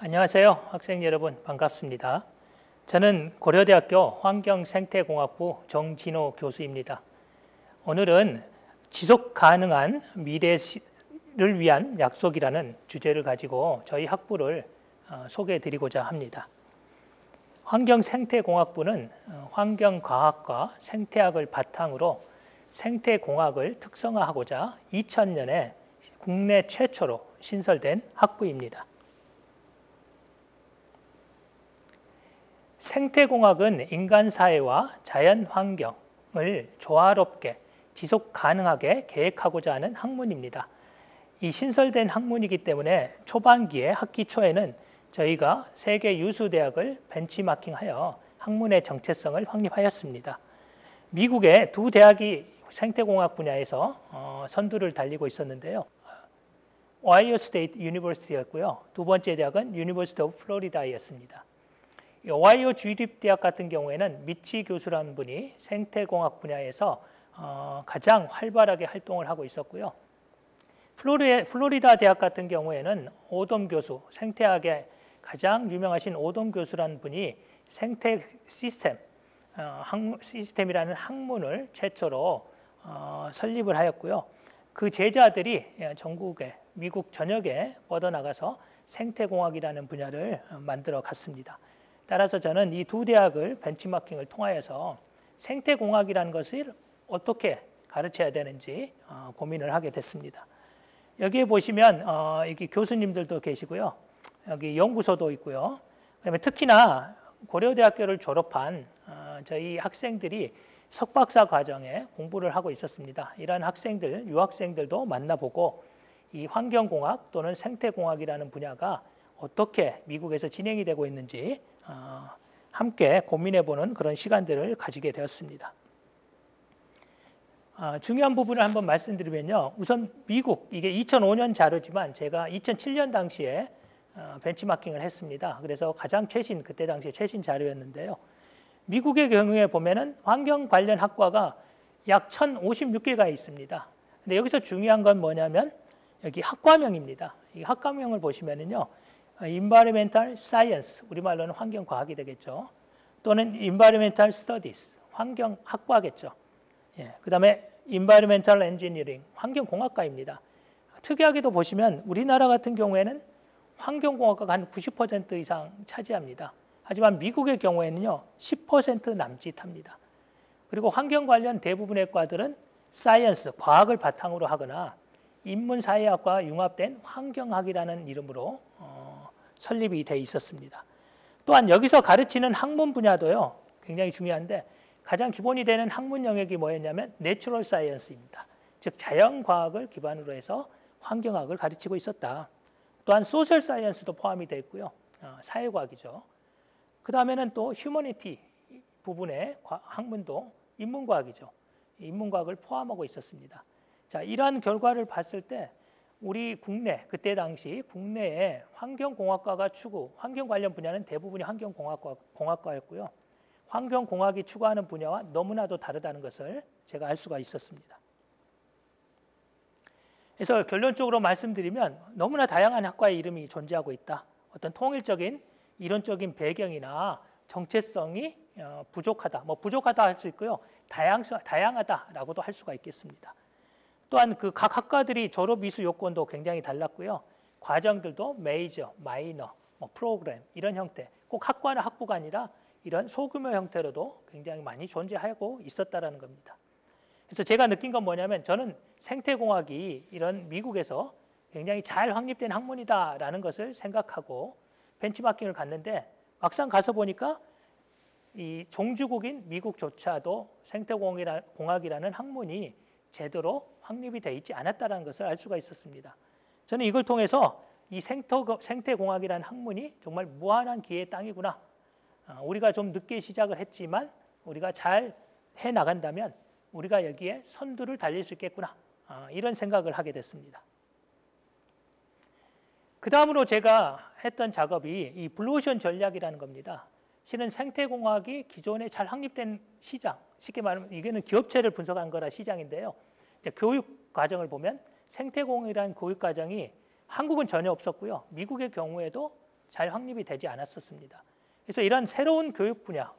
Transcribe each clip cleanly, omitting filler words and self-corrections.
안녕하세요. 학생 여러분 반갑습니다. 저는 고려대학교 환경생태공학부 정진호 교수입니다. 오늘은 지속 가능한 미래를 위한 약속이라는 주제를 가지고 저희 학부를 소개해 드리고자 합니다. 환경생태공학부는 환경과학과 생태학을 바탕으로 생태공학을 특성화하고자 2000년에 국내 최초로 신설된 학부입니다. 생태공학은 인간사회와 자연환경을 조화롭게 지속 가능하게 계획하고자 하는 학문입니다. 이 신설된 학문이기 때문에 초반기에 학기 초에는 저희가 세계 유수 대학을 벤치마킹하여 학문의 정체성을 확립하였습니다. 미국의 두 대학이 생태공학 분야에서 선두를 달리고 있었는데요. 오하이오 스테이트 유니버시티였고요. 두 번째 대학은 유니버시티 오브 플로리다였습니다. 오하이오 주립대학 같은 경우에는 미치 교수라는 분이 생태공학 분야에서 가장 활발하게 활동을 하고 있었고요. 플로리다 대학 같은 경우에는 오돔 교수, 생태학의 가장 유명하신 오돔 교수라는 분이 생태 시스템이라는 학문을 최초로 설립을 하였고요. 그 제자들이 전국에 미국 전역에 뻗어나가서 생태공학이라는 분야를 만들어 갔습니다. 따라서 저는 이 두 대학을 벤치마킹을 통하여서 생태공학이라는 것을 어떻게 가르쳐야 되는지 고민을 하게 됐습니다. 여기에 보시면 여기 교수님들도 계시고요. 여기 연구소도 있고요. 그다음에 특히나 고려대학교를 졸업한 저희 학생들이 석박사 과정에 공부를 하고 있었습니다. 이러한 학생들, 유학생들도 만나보고 이 환경공학 또는 생태공학이라는 분야가 어떻게 미국에서 진행이 되고 있는지 함께 고민해보는 그런 시간들을 가지게 되었습니다. 중요한 부분을 한번 말씀드리면요. 우선 미국, 이게 2005년 자료지만 제가 2007년 당시에 벤치마킹을 했습니다. 그래서 가장 최신, 그때 당시에 최신 자료였는데요. 미국의 경우에 보면은 환경 관련 학과가 약 1056개가 있습니다. 근데 여기서 중요한 건 뭐냐면 여기 학과명입니다. 이 학과명을 보시면은요. Environmental Science, 우리말로는 환경과학이 되겠죠. 또는 Environmental Studies, 환경학과겠죠. 예, 그 다음에 Environmental Engineering, 환경공학과입니다. 특이하게도 보시면 우리나라 같은 경우에는 환경공학과가 한 90% 이상 차지합니다. 하지만 미국의 경우에는요, 10% 남짓합니다. 그리고 환경 관련 대부분의 과들은 사이언스, 과학을 바탕으로 하거나 인문사회학과 융합된 환경학이라는 이름으로 설립이 돼 있었습니다. 또한 여기서 가르치는 학문 분야도요, 굉장히 중요한데 가장 기본이 되는 학문 영역이 뭐였냐면 내추럴 사이언스입니다. 즉 자연과학을 기반으로 해서 환경학을 가르치고 있었다. 또한 소셜 사이언스도 포함이 되어 있고요. 사회과학이죠. 그 다음에는 또 휴머니티 부분의 학문도 인문과학이죠. 인문과학을 포함하고 있었습니다. 자, 이러한 결과를 봤을 때 우리 국내, 그때 당시 국내에 환경공학과가 추구, 환경 관련 분야는 대부분이 환경공학과였고요. 환경공학이 추구하는 분야와 너무나도 다르다는 것을 제가 알 수가 있었습니다. 그래서 결론적으로 말씀드리면 너무나 다양한 학과의 이름이 존재하고 있다. 어떤 통일적인 이론적인 배경이나 정체성이 부족하다. 뭐 부족하다 할 수 있고요. 다양하다라고도 할 수가 있겠습니다. 또한 그 각 학과들이 졸업 이수 요건도 굉장히 달랐고요. 과정들도 메이저, 마이너, 프로그램 이런 형태, 꼭 학과나 학부가 아니라 이런 소규모 형태로도 굉장히 많이 존재하고 있었다라는 겁니다. 그래서 제가 느낀 건 뭐냐면 저는 생태공학이 이런 미국에서 굉장히 잘 확립된 학문이다라는 것을 생각하고 벤치마킹을 갔는데 막상 가서 보니까 이 종주국인 미국조차도 생태공학이라는 학문이 제대로 확립이 되어 있지 않았다는 것을 알 수가 있었습니다. 저는 이걸 통해서 이 생태공학이라는 학문이 정말 무한한 기회의 땅이구나. 우리가 좀 늦게 시작을 했지만 우리가 잘 해나간다면 우리가 여기에 선두를 달릴 수 있겠구나. 이런 생각을 하게 됐습니다. 그 다음으로 제가 했던 작업이 이 블루오션 전략이라는 겁니다. 실은 생태공학이 기존에 잘 확립된 시장, 쉽게 말하면 이게는 기업체를 분석한 거라 시장인데요. 교육 과정을 보면 생태공학이라는 교육 과정이 한국은 전혀 없었고요. 미국의 경우에도 잘 확립이 되지 않았었습니다. 그래서 이런 새로운 교육 분야,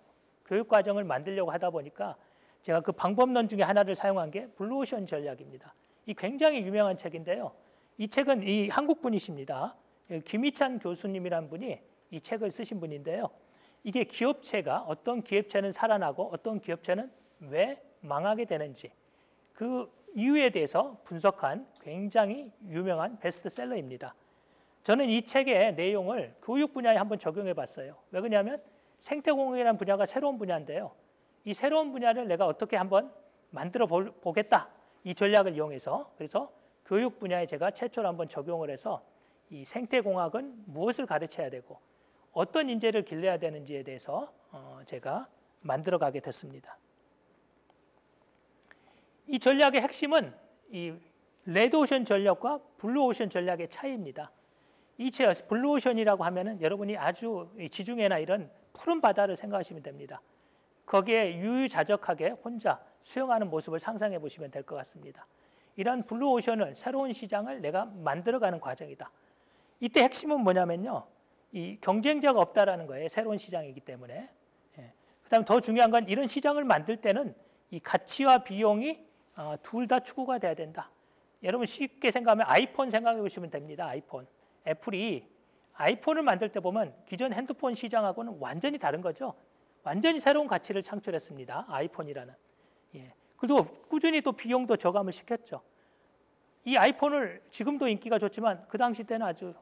교육 과정을 만들려고 하다 보니까 제가 그 방법론 중에 하나를 사용한 게 블루오션 전략입니다. 이 굉장히 유명한 책인데요. 이 책은 이 한국 분이십니다. 김희찬 교수님이라는 분이 이 책을 쓰신 분인데요. 이게 기업체가 어떤 기업체는 살아나고 어떤 기업체는 왜 망하게 되는지 그 이유에 대해서 분석한 굉장히 유명한 베스트셀러입니다. 저는 이 책의 내용을 교육 분야에 한번 적용해 봤어요. 왜 그러냐면 생태공학이라는 분야가 새로운 분야인데요. 이 새로운 분야를 내가 어떻게 한번 만들어 보겠다. 이 전략을 이용해서 그래서 교육 분야에 제가 최초로 한번 적용을 해서 이 생태공학은 무엇을 가르쳐야 되고 어떤 인재를 길러야 되는지에 대해서 제가 만들어 가게 됐습니다. 이 전략의 핵심은 이 레드오션 전략과 블루오션 전략의 차이입니다. 이 블루오션이라고 하면은 여러분이 아주 지중해나 이런 푸른 바다를 생각하시면 됩니다. 거기에 유유자적하게 혼자 수영하는 모습을 상상해 보시면 될 것 같습니다. 이런 블루오션을 새로운 시장을 내가 만들어가는 과정이다. 이때 핵심은 뭐냐면요. 이 경쟁자가 없다라는 거예요. 새로운 시장이기 때문에. 그다음 더 중요한 건 이런 시장을 만들 때는 이 가치와 비용이 둘 다 추구가 돼야 된다. 여러분 쉽게 생각하면 아이폰 생각해 보시면 됩니다. 아이폰. 애플이 아이폰을 만들 때 보면 기존 핸드폰 시장하고는 완전히 다른 거죠. 완전히 새로운 가치를 창출했습니다. 아이폰이라는. 그리고 꾸준히 또 비용도 저감을 시켰죠. 이 아이폰을 지금도 인기가 좋지만 그 당시 때는 아주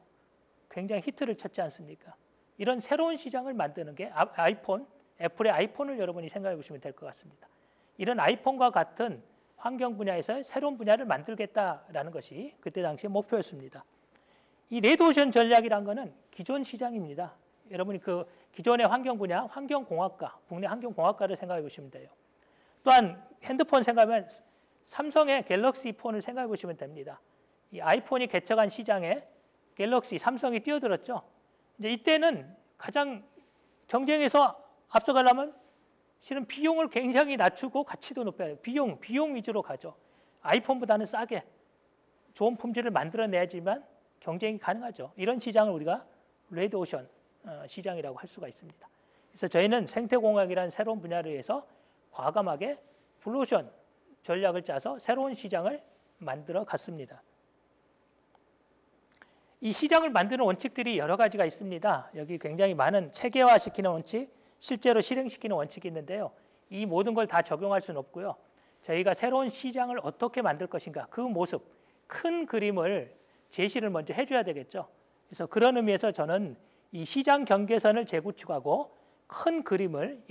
굉장히 히트를 쳤지 않습니까? 이런 새로운 시장을 만드는 게 아이폰, 애플의 아이폰을 여러분이 생각해 보시면 될 것 같습니다. 이런 아이폰과 같은 환경 분야에서 새로운 분야를 만들겠다라는 것이 그때 당시의 목표였습니다. 이 레드오션 전략이란 것은 기존 시장입니다. 여러분이 그 기존의 환경 분야, 환경공학과, 국내 환경공학과를 생각해 보시면 돼요. 또한 핸드폰 생각하면 삼성의 갤럭시 폰을 생각해 보시면 됩니다. 이 아이폰이 개척한 시장에 갤럭시, 삼성이 뛰어들었죠. 이제 이때는 가장 경쟁에서 앞서가려면 실은 비용을 굉장히 낮추고 가치도 높여야 돼요. 비용 위주로 가죠. 아이폰보다는 싸게 좋은 품질을 만들어내야지만 경쟁이 가능하죠. 이런 시장을 우리가 레드오션 시장이라고 할 수가 있습니다. 그래서 저희는 생태공학이라는 새로운 분야를 위해서 과감하게 블루오션 전략을 짜서 새로운 시장을 만들어 갔습니다. 이 시장을 만드는 원칙들이 여러 가지가 있습니다. 여기 굉장히 많은 체계화시키는 원칙, 실제로 실행시키는 원칙이 있는데요. 이 모든 걸 다 적용할 수는 없고요. 저희가 새로운 시장을 어떻게 만들 것인가, 그 모습, 큰 그림을 제시를 먼저 해줘야 되겠죠. 그래서 그런 의미에서 저는 이 시장 경계선을 재구축하고 큰 그림을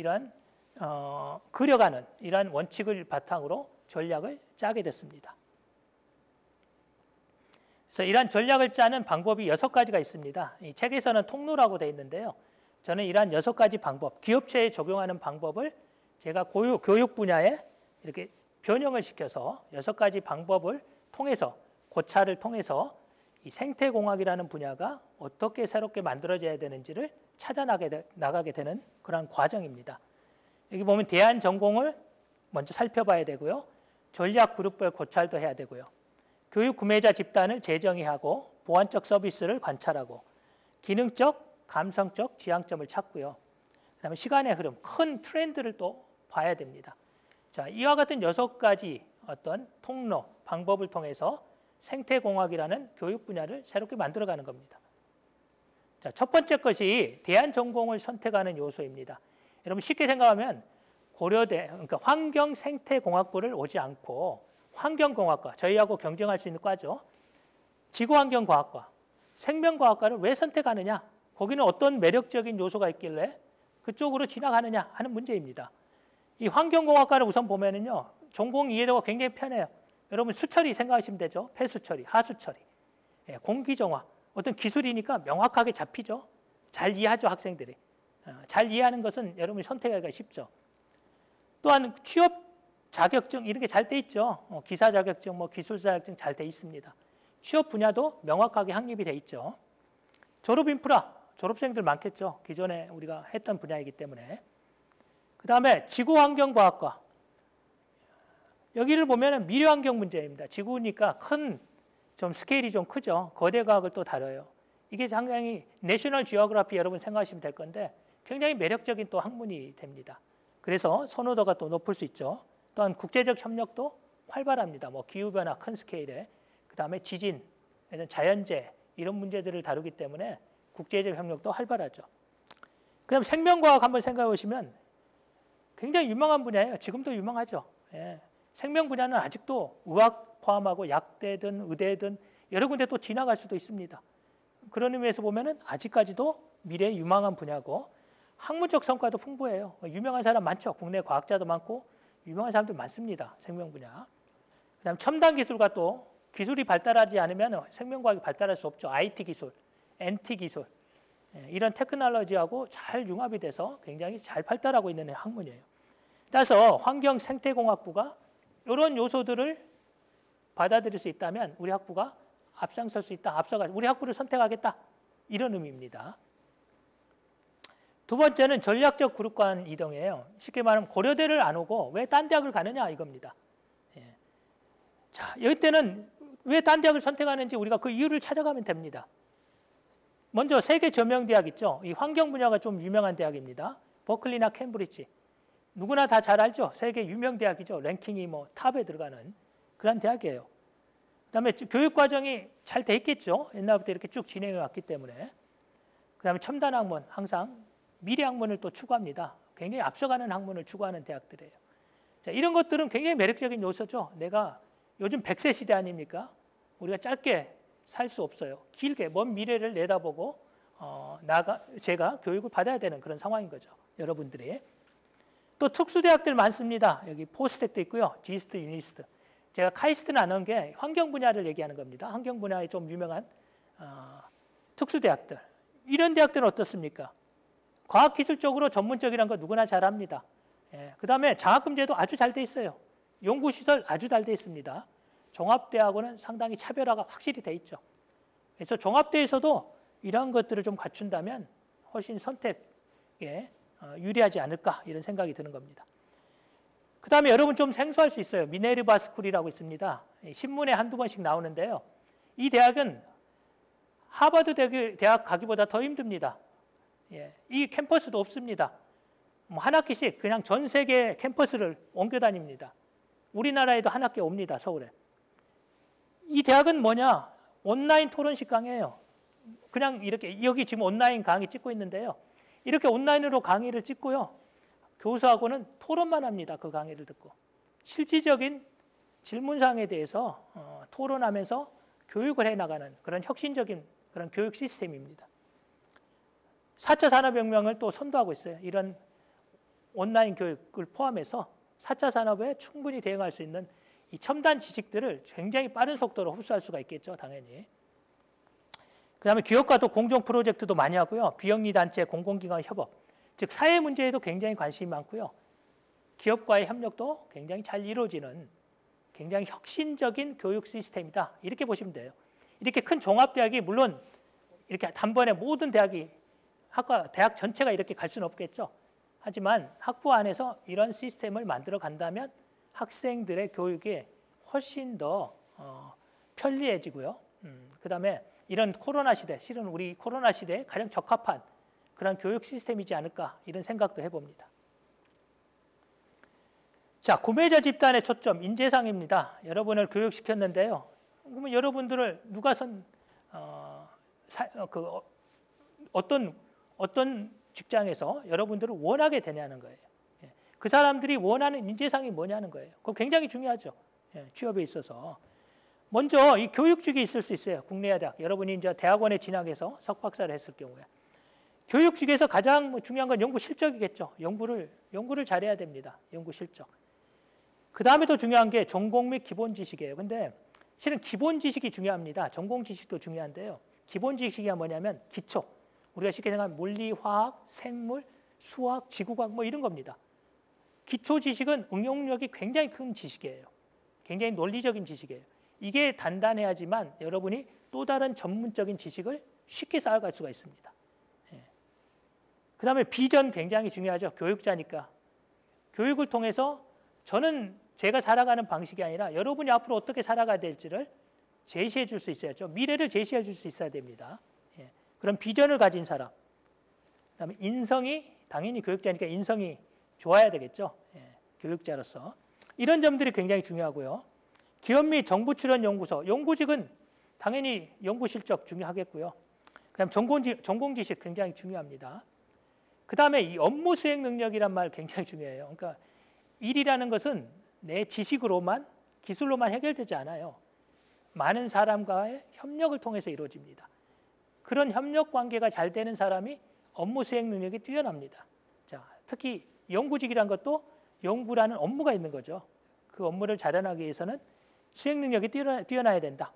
그려가는 이러한 원칙을 바탕으로 전략을 짜게 됐습니다. 그래서 이러한 전략을 짜는 방법이 6가지가 있습니다. 이 책에서는 통로라고 되어 있는데요. 저는 이러한 6가지 방법, 기업체에 적용하는 방법을 제가 교육 분야에 이렇게 변형을 시켜서 6가지 방법을 통해서, 고찰을 통해서 이 생태공학이라는 분야가 어떻게 새롭게 만들어져야 되는지를 나가게 되는 그런 과정입니다. 여기 보면 대안 전공을 먼저 살펴봐야 되고요. 전략 그룹별 고찰도 해야 되고요. 교육 구매자 집단을 재정의하고 보완적 서비스를 관찰하고 기능적, 감성적 지향점을 찾고요. 그다음에 시간의 흐름, 큰 트렌드를 또 봐야 됩니다. 자, 이와 같은 6가지 어떤 통로, 방법을 통해서 생태공학이라는 교육 분야를 새롭게 만들어가는 겁니다. 자, 첫 번째 것이 대안 전공을 선택하는 요소입니다. 여러분 쉽게 생각하면 고려대, 그러니까 환경생태공학부를 오지 않고 환경공학과, 저희하고 경쟁할 수 있는 과죠. 지구환경과학과, 생명과학과를 왜 선택하느냐? 거기는 어떤 매력적인 요소가 있길래 그쪽으로 지나가느냐 하는 문제입니다. 이 환경공학과를 우선 보면은요, 전공 이해도가 굉장히 편해요. 여러분 수처리 생각하시면 되죠. 폐수처리, 하수처리, 공기정화, 어떤 기술이니까 명확하게 잡히죠. 잘 이해하죠, 학생들이. 잘 이해하는 것은 여러분이 선택하기가 쉽죠. 또한 취업 자격증 이런 게 잘 돼 있죠. 기사 자격증, 기술 자격증 잘 돼 있습니다. 취업 분야도 명확하게 확립이 돼 있죠. 졸업 인프라, 졸업생들 많겠죠. 기존에 우리가 했던 분야이기 때문에. 그 다음에 지구환경과학과. 여기를 보면 미래환경 문제입니다. 지구니까 좀 스케일이 좀 크죠. 거대 과학을 또 다뤄요. 이게 상당히 내셔널 지오그래피 여러분 생각하시면 될 건데 굉장히 매력적인 또 학문이 됩니다. 그래서 선호도가 또 높을 수 있죠. 또한 국제적 협력도 활발합니다. 뭐 기후변화 큰 스케일에, 그다음에 지진, 자연재해 이런 문제들을 다루기 때문에 국제적 협력도 활발하죠. 그다음 생명과학 한번 생각해 보시면 굉장히 유명한 분야예요. 지금도 유명하죠. 예. 생명 분야는 아직도 의학 포함하고 약대든 의대든 여러 군데 또 지나갈 수도 있습니다. 그런 의미에서 보면은 아직까지도 미래의 유망한 분야고 학문적 성과도 풍부해요. 유명한 사람 많죠. 국내 과학자도 많고 유명한 사람들 많습니다. 생명 분야. 그다음 첨단 기술과 또 기술이 발달하지 않으면 생명과학이 발달할 수 없죠. IT 기술, NT 기술 이런 테크놀로지하고 잘 융합이 돼서 굉장히 잘 발달하고 있는 학문이에요. 따라서 환경 생태공학부가 이런 요소들을 받아들일 수 있다면 우리 학부가 앞장설 수 있다. 앞서가 우리 학부를 선택하겠다. 이런 의미입니다. 두 번째는 전략적 그룹 간 이동이에요. 쉽게 말하면 고려대를 안 오고 왜 딴 대학을 가느냐 이겁니다. 예. 자, 이때는 왜 딴 대학을 선택하는지 우리가 그 이유를 찾아가면 됩니다. 먼저 세계 저명 대학 있죠. 이 환경 분야가 좀 유명한 대학입니다. 버클리나 캠브리지. 누구나 다 잘 알죠. 세계 유명 대학이죠. 랭킹이 뭐 탑에 들어가는 그런 대학이에요. 그다음에 교육 과정이 잘 돼 있겠죠. 옛날부터 이렇게 쭉 진행해 왔기 때문에. 그다음에 첨단 학문 항상 미래 학문을 또 추구합니다. 굉장히 앞서가는 학문을 추구하는 대학들이에요. 자, 이런 것들은 굉장히 매력적인 요소죠. 내가 요즘 100세 시대 아닙니까? 우리가 짧게 살 수 없어요. 길게 먼 미래를 내다보고 제가 교육을 받아야 되는 그런 상황인 거죠. 여러분들이. 또 특수대학들 많습니다. 여기 포스텍도 있고요. 지스트, 유니스트. 제가 카이스트는 안 한 게 환경 분야를 얘기하는 겁니다. 환경 분야에 좀 유명한 특수대학들. 이런 대학들은 어떻습니까? 과학기술적으로 전문적이라는 거 누구나 잘 압니다. 예, 그다음에 장학금제도 아주 잘 돼 있어요. 연구시설 아주 잘 돼 있습니다. 종합대하고는 상당히 차별화가 확실히 돼 있죠. 그래서 종합대에서도 이러한 것들을 좀 갖춘다면 훨씬 선택에 유리하지 않을까 이런 생각이 드는 겁니다. 그 다음에 여러분 좀 생소할 수 있어요. 미네르바 스쿨이라고 있습니다. 신문에 한두 번씩 나오는데요. 이 대학은 하버드 대학 가기보다 더 힘듭니다. 예, 이 캠퍼스도 없습니다. 뭐 한 학기씩 그냥 전 세계 캠퍼스를 옮겨 다닙니다. 우리나라에도 한 학기 옵니다. 서울에. 이 대학은 뭐냐? 온라인 토론식 강의예요. 그냥 이렇게 여기 지금 온라인 강의 찍고 있는데요. 이렇게 온라인으로 강의를 찍고요. 교수하고는 토론만 합니다. 그 강의를 듣고. 실질적인 질문사항에 대해서 토론하면서 교육을 해나가는 그런 혁신적인 그런 교육 시스템입니다. 4차 산업혁명을 또 선도하고 있어요. 이런 온라인 교육을 포함해서 4차 산업에 충분히 대응할 수 있는 이 첨단 지식들을 굉장히 빠른 속도로 흡수할 수가 있겠죠. 당연히. 그다음에 기업과도 공정 프로젝트도 많이 하고요. 비영리 단체, 공공기관 협업, 즉 사회 문제에도 굉장히 관심이 많고요. 기업과의 협력도 굉장히 잘 이루어지는 굉장히 혁신적인 교육 시스템이다. 이렇게 보시면 돼요. 이렇게 큰 종합대학이 물론 이렇게 단번에 모든 대학이 대학 전체가 이렇게 갈 수는 없겠죠. 하지만 학부 안에서 이런 시스템을 만들어 간다면 학생들의 교육이 훨씬 더 편리해지고요. 그다음에 이런 코로나 시대, 실은 우리 코로나 시대에 가장 적합한 그런 교육 시스템이지 않을까 이런 생각도 해봅니다. 자, 구매자 집단의 초점, 인재상입니다. 여러분을 교육시켰는데요. 그러면 여러분들을 누가 어떤 직장에서 여러분들을 원하게 되냐는 거예요. 그 사람들이 원하는 인재상이 뭐냐는 거예요. 그거 굉장히 중요하죠. 취업에 있어서. 먼저 이 교육직이 있을 수 있어요. 국내 대학. 여러분이 이제 대학원에 진학해서 석박사를 했을 경우에. 교육직에서 가장 중요한 건 연구 실적이겠죠. 연구를 잘해야 됩니다. 연구 실적. 그 다음에 더 중요한 게 전공 및 기본 지식이에요. 근데 실은 기본 지식이 중요합니다. 전공 지식도 중요한데요. 기본 지식이 뭐냐면 기초. 우리가 쉽게 생각하면 물리, 화학, 생물, 수학, 지구과학 뭐 이런 겁니다. 기초 지식은 응용력이 굉장히 큰 지식이에요. 굉장히 논리적인 지식이에요. 이게 단단해야지만 여러분이 또 다른 전문적인 지식을 쉽게 쌓아갈 수가 있습니다. 그 다음에 비전 굉장히 중요하죠. 교육자니까. 교육을 통해서 저는 제가 살아가는 방식이 아니라 여러분이 앞으로 어떻게 살아가야 될지를 제시해 줄 수 있어야죠. 미래를 제시해 줄 수 있어야 됩니다. 그런 비전을 가진 사람. 그다음에 인성이 당연히 교육자니까 인성이 좋아야 되겠죠. 교육자로서. 이런 점들이 굉장히 중요하고요. 기업 및 정부 출연 연구소, 연구직은 당연히 연구 실적 중요하겠고요. 그다음 전공 지식 굉장히 중요합니다. 그다음에 이 업무 수행 능력이란 말 굉장히 중요해요. 그러니까 일이라는 것은 내 지식으로만 기술로만 해결되지 않아요. 많은 사람과의 협력을 통해서 이루어집니다. 그런 협력 관계가 잘 되는 사람이 업무 수행 능력이 뛰어납니다. 자, 특히 연구직이란 것도 연구라는 업무가 있는 거죠. 그 업무를 잘해나가기 위해서는 수행 능력이 뛰어나야 된다.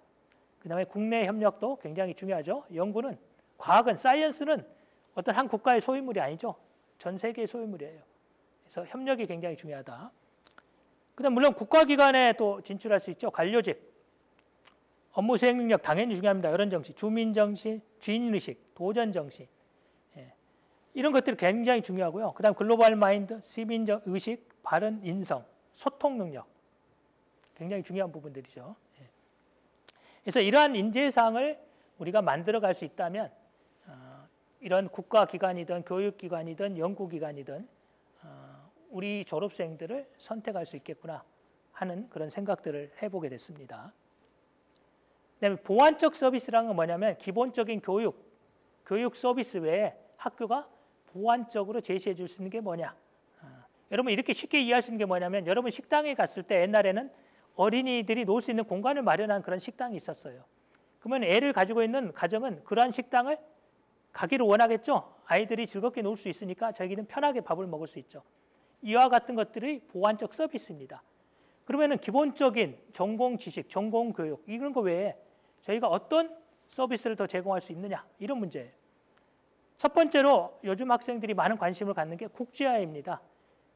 그다음에 국내 협력도 굉장히 중요하죠. 연구는, 과학은, 사이언스는 어떤 한 국가의 소유물이 아니죠. 전 세계의 소유물이에요. 그래서 협력이 굉장히 중요하다. 그다음 물론 국가기관에 또 진출할 수 있죠. 관료직. 업무 수행 능력 당연히 중요합니다. 이런 정신, 주민정신, 주인의식, 도전정신. 이런 것들이 굉장히 중요하고요. 그다음 글로벌 마인드, 시민의식, 바른 인성, 소통 능력. 굉장히 중요한 부분들이죠. 그래서 이러한 인재상을 우리가 만들어갈 수 있다면 이런 국가기관이든 교육기관이든 연구기관이든 우리 졸업생들을 선택할 수 있겠구나 하는 그런 생각들을 해보게 됐습니다. 그다음에 보완적 서비스라는 건 뭐냐면 기본적인 교육 서비스 외에 학교가 보완적으로 제시해 줄 수 있는 게 뭐냐. 여러분 이렇게 쉽게 이해할 수 있는 게 뭐냐면 여러분 식당에 갔을 때 옛날에는 어린이들이 놀 수 있는 공간을 마련한 그런 식당이 있었어요. 그러면 애를 가지고 있는 가정은 그러한 식당을 가기를 원하겠죠. 아이들이 즐겁게 놀 수 있으니까 자기는 편하게 밥을 먹을 수 있죠. 이와 같은 것들이 보완적 서비스입니다. 그러면은 기본적인 전공 지식, 전공 교육 이런 거 외에 저희가 어떤 서비스를 더 제공할 수 있느냐 이런 문제예요. 첫 번째로 요즘 학생들이 많은 관심을 갖는 게 국제화입니다.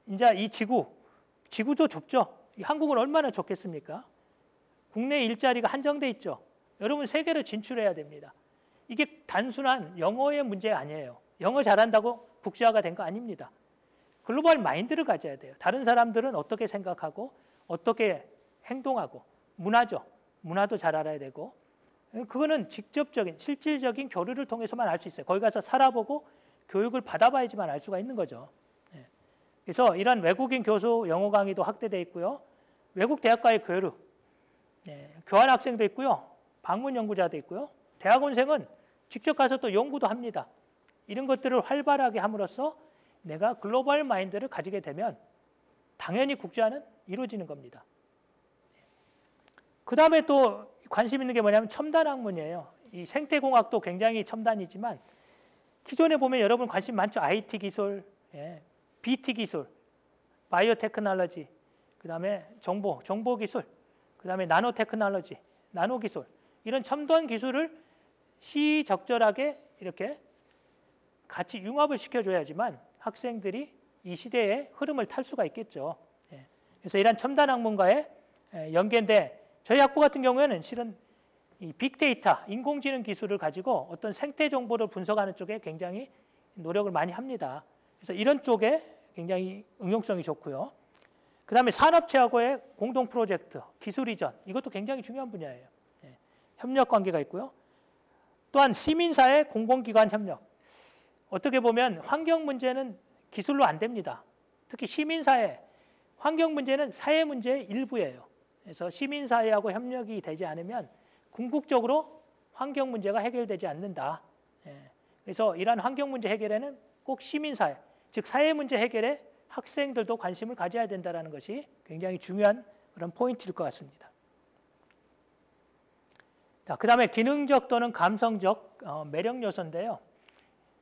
이제 이 지구도 좁죠. 한국은 얼마나 좁겠습니까? 국내 일자리가 한정돼 있죠. 여러분 세계로 진출해야 됩니다. 이게 단순한 영어의 문제 아니에요. 영어 잘한다고 국제화가 된 거 아닙니다. 글로벌 마인드를 가져야 돼요. 다른 사람들은 어떻게 생각하고 어떻게 행동하고 문화죠. 문화도 잘 알아야 되고 그거는 직접적인 실질적인 교류를 통해서만 알 수 있어요. 거기 가서 살아보고 교육을 받아봐야지만 알 수가 있는 거죠. 그래서 이런 외국인 교수 영어 강의도 확대되어 있고요. 외국 대학과의 교류, 교환 학생도 있고요. 방문 연구자도 있고요. 대학원생은 직접 가서 또 연구도 합니다. 이런 것들을 활발하게 함으로써 내가 글로벌 마인드를 가지게 되면 당연히 국제화는 이루어지는 겁니다. 그 다음에 또 관심 있는 게 뭐냐면 첨단 학문이에요. 이 생태공학도 굉장히 첨단이지만 기존에 보면 여러분 관심 많죠. IT 기술, BT 기술, 바이오 테크놀로지, 그 다음에 정보 기술, 그 다음에 나노 테크놀로지, 나노 기술 이런 첨단 기술을 시적절하게 이렇게 같이 융합을 시켜줘야지만 학생들이 이 시대의 흐름을 탈 수가 있겠죠. 그래서 이런 첨단 학문과의 연계인데 저희 학부 같은 경우에는 실은 이 빅데이터, 인공지능 기술을 가지고 어떤 생태 정보를 분석하는 쪽에 굉장히 노력을 많이 합니다. 그래서 이런 쪽에 굉장히 응용성이 좋고요. 그 다음에 산업체하고의 공동 프로젝트, 기술 이전 이것도 굉장히 중요한 분야예요. 협력 관계가 있고요. 또한 시민사회 공공기관 협력. 어떻게 보면 환경 문제는 기술로 안 됩니다. 특히 시민사회, 환경 문제는 사회 문제의 일부예요. 그래서 시민사회하고 협력이 되지 않으면 궁극적으로 환경 문제가 해결되지 않는다. 그래서 이러한 환경 문제 해결에는 꼭 시민사회, 즉 사회 문제 해결에 학생들도 관심을 가져야 된다는 것이 굉장히 중요한 그런 포인트일 것 같습니다. 자, 그 다음에 기능적 또는 감성적 매력 요소인데요.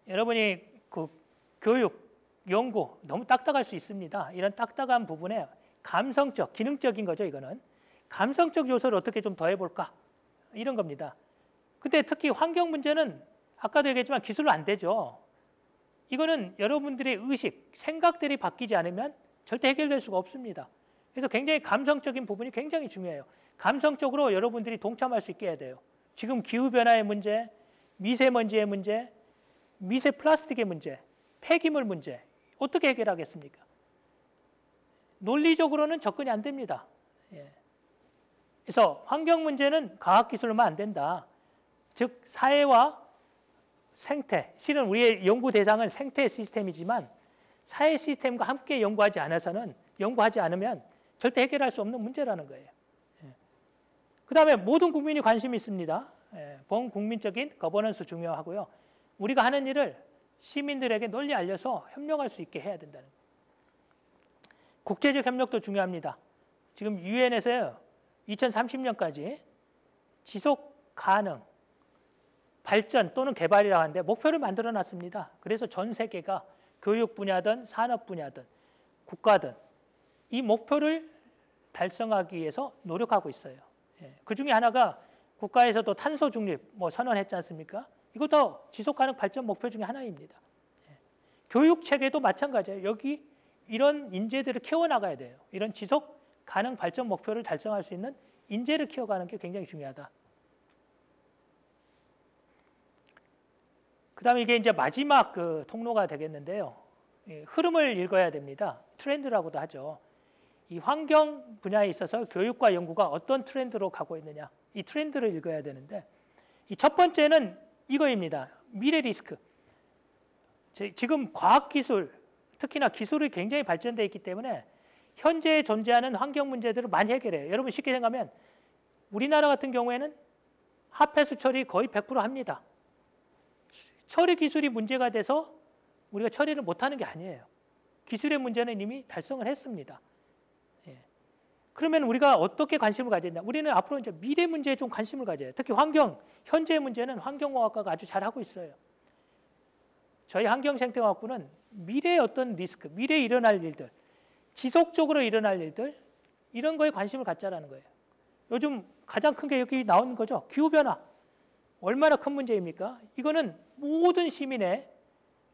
여러분이 그 교육, 연구 너무 딱딱할 수 있습니다. 이런 딱딱한 부분에 감성적, 기능적인 거죠. 이거는 감성적 요소를 어떻게 좀 더해볼까 이런 겁니다. 근데 특히 환경 문제는 아까도 얘기했지만 기술로 안 되죠. 이거는 여러분들의 의식, 생각들이 바뀌지 않으면 절대 해결될 수가 없습니다. 그래서 굉장히 감성적인 부분이 굉장히 중요해요. 감성적으로 여러분들이 동참할 수 있게 해야 돼요. 지금 기후변화의 문제, 미세먼지의 문제, 미세 플라스틱의 문제, 폐기물 문제 어떻게 해결하겠습니까? 논리적으로는 접근이 안 됩니다. 그래서 환경 문제는 과학기술로만 안 된다. 즉 사회와 생태, 실은 우리의 연구 대상은 생태 시스템이지만 사회 시스템과 함께 연구하지 않으면 절대 해결할 수 없는 문제라는 거예요. 그 다음에 모든 국민이 관심이 있습니다. 범국민적인 거버넌스 중요하고요. 우리가 하는 일을 시민들에게 널리 알려서 협력할 수 있게 해야 된다는 거예요. 국제적 협력도 중요합니다. 지금 유엔에서요, 2030년까지 지속 가능 발전 또는 개발이라고 하는데 목표를 만들어 놨습니다. 그래서 전 세계가 교육 분야든 산업 분야든 국가든 이 목표를 달성하기 위해서 노력하고 있어요. 그 중에 하나가 국가에서도 탄소 중립 선언했지 않습니까? 이것도 지속 가능 발전 목표 중에 하나입니다. 교육 체계도 마찬가지예요. 여기 이런 인재들을 키워나가야 돼요. 이런 지속 가능 발전 목표를 달성할 수 있는 인재를 키워가는 게 굉장히 중요하다. 그 다음에 이게 이제 마지막 그 통로가 되겠는데요. 흐름을 읽어야 됩니다. 트렌드라고도 하죠. 이 환경 분야에 있어서 교육과 연구가 어떤 트렌드로 가고 있느냐. 이 트렌드를 읽어야 되는데 이 첫 번째는 이거입니다. 미래 리스크. 지금 과학기술, 특히나 기술이 굉장히 발전되어 있기 때문에 현재 존재하는 환경 문제들을 많이 해결해요. 여러분 쉽게 생각하면 우리나라 같은 경우에는 핫폐수 처리 거의 100% 합니다. 처리 기술이 문제가 돼서 우리가 처리를 못하는 게 아니에요. 기술의 문제는 이미 달성을 했습니다. 그러면 우리가 어떻게 관심을 가졌냐? 우리는 앞으로 이제 미래 문제에 좀 관심을 가져요. 특히 환경, 현재의 문제는 환경공학과가 아주 잘하고 있어요. 저희 환경생태과학부는 미래의 어떤 리스크, 미래에 일어날 일들, 지속적으로 일어날 일들, 이런 거에 관심을 갖자라는 거예요. 요즘 가장 큰 게 여기 나오는 거죠. 기후변화. 얼마나 큰 문제입니까? 이거는 모든 시민의,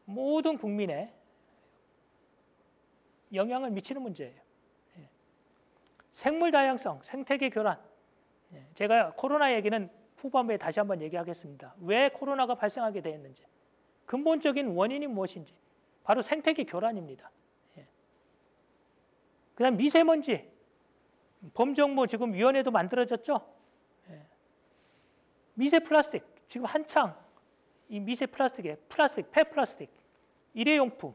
모든 국민의 영향을 미치는 문제예요. 생물 다양성, 생태계 교란. 제가 코로나 얘기는 후반부에 다시 한번 얘기하겠습니다. 왜 코로나가 발생하게 되었는지, 근본적인 원인이 무엇인지, 바로 생태계 교란입니다. 그 다음 미세먼지, 범정부 지금 위원회도 만들어졌죠. 미세 플라스틱, 지금 한창 이 미세 플라스틱에 폐플라스틱, 일회용품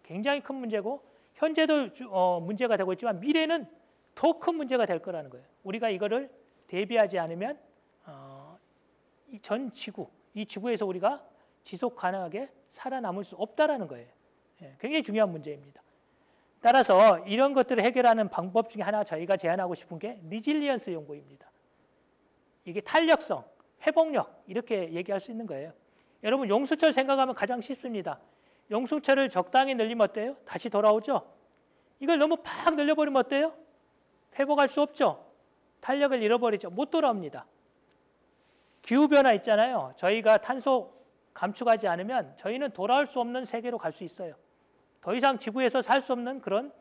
굉장히 큰 문제고 현재도 문제가 되고 있지만 미래는 더 큰 문제가 될 거라는 거예요. 우리가 이거를 대비하지 않으면 전 지구, 이 지구에서 우리가 지속 가능하게 살아남을 수 없다라는 거예요. 굉장히 중요한 문제입니다. 따라서 이런 것들을 해결하는 방법 중에 하나 저희가 제안하고 싶은 게 리질리언스 연구입니다. 이게 탄력성, 회복력 이렇게 얘기할 수 있는 거예요. 여러분 용수철 생각하면 가장 쉽습니다. 용수철을 적당히 늘리면 어때요? 다시 돌아오죠? 이걸 너무 팍 늘려버리면 어때요? 회복할 수 없죠? 탄력을 잃어버리죠. 못 돌아옵니다. 기후변화 있잖아요. 저희가 탄소 감축하지 않으면 저희는 돌아올 수 없는 세계로 갈 수 있어요. 더 이상 지구에서 살 수 없는 그런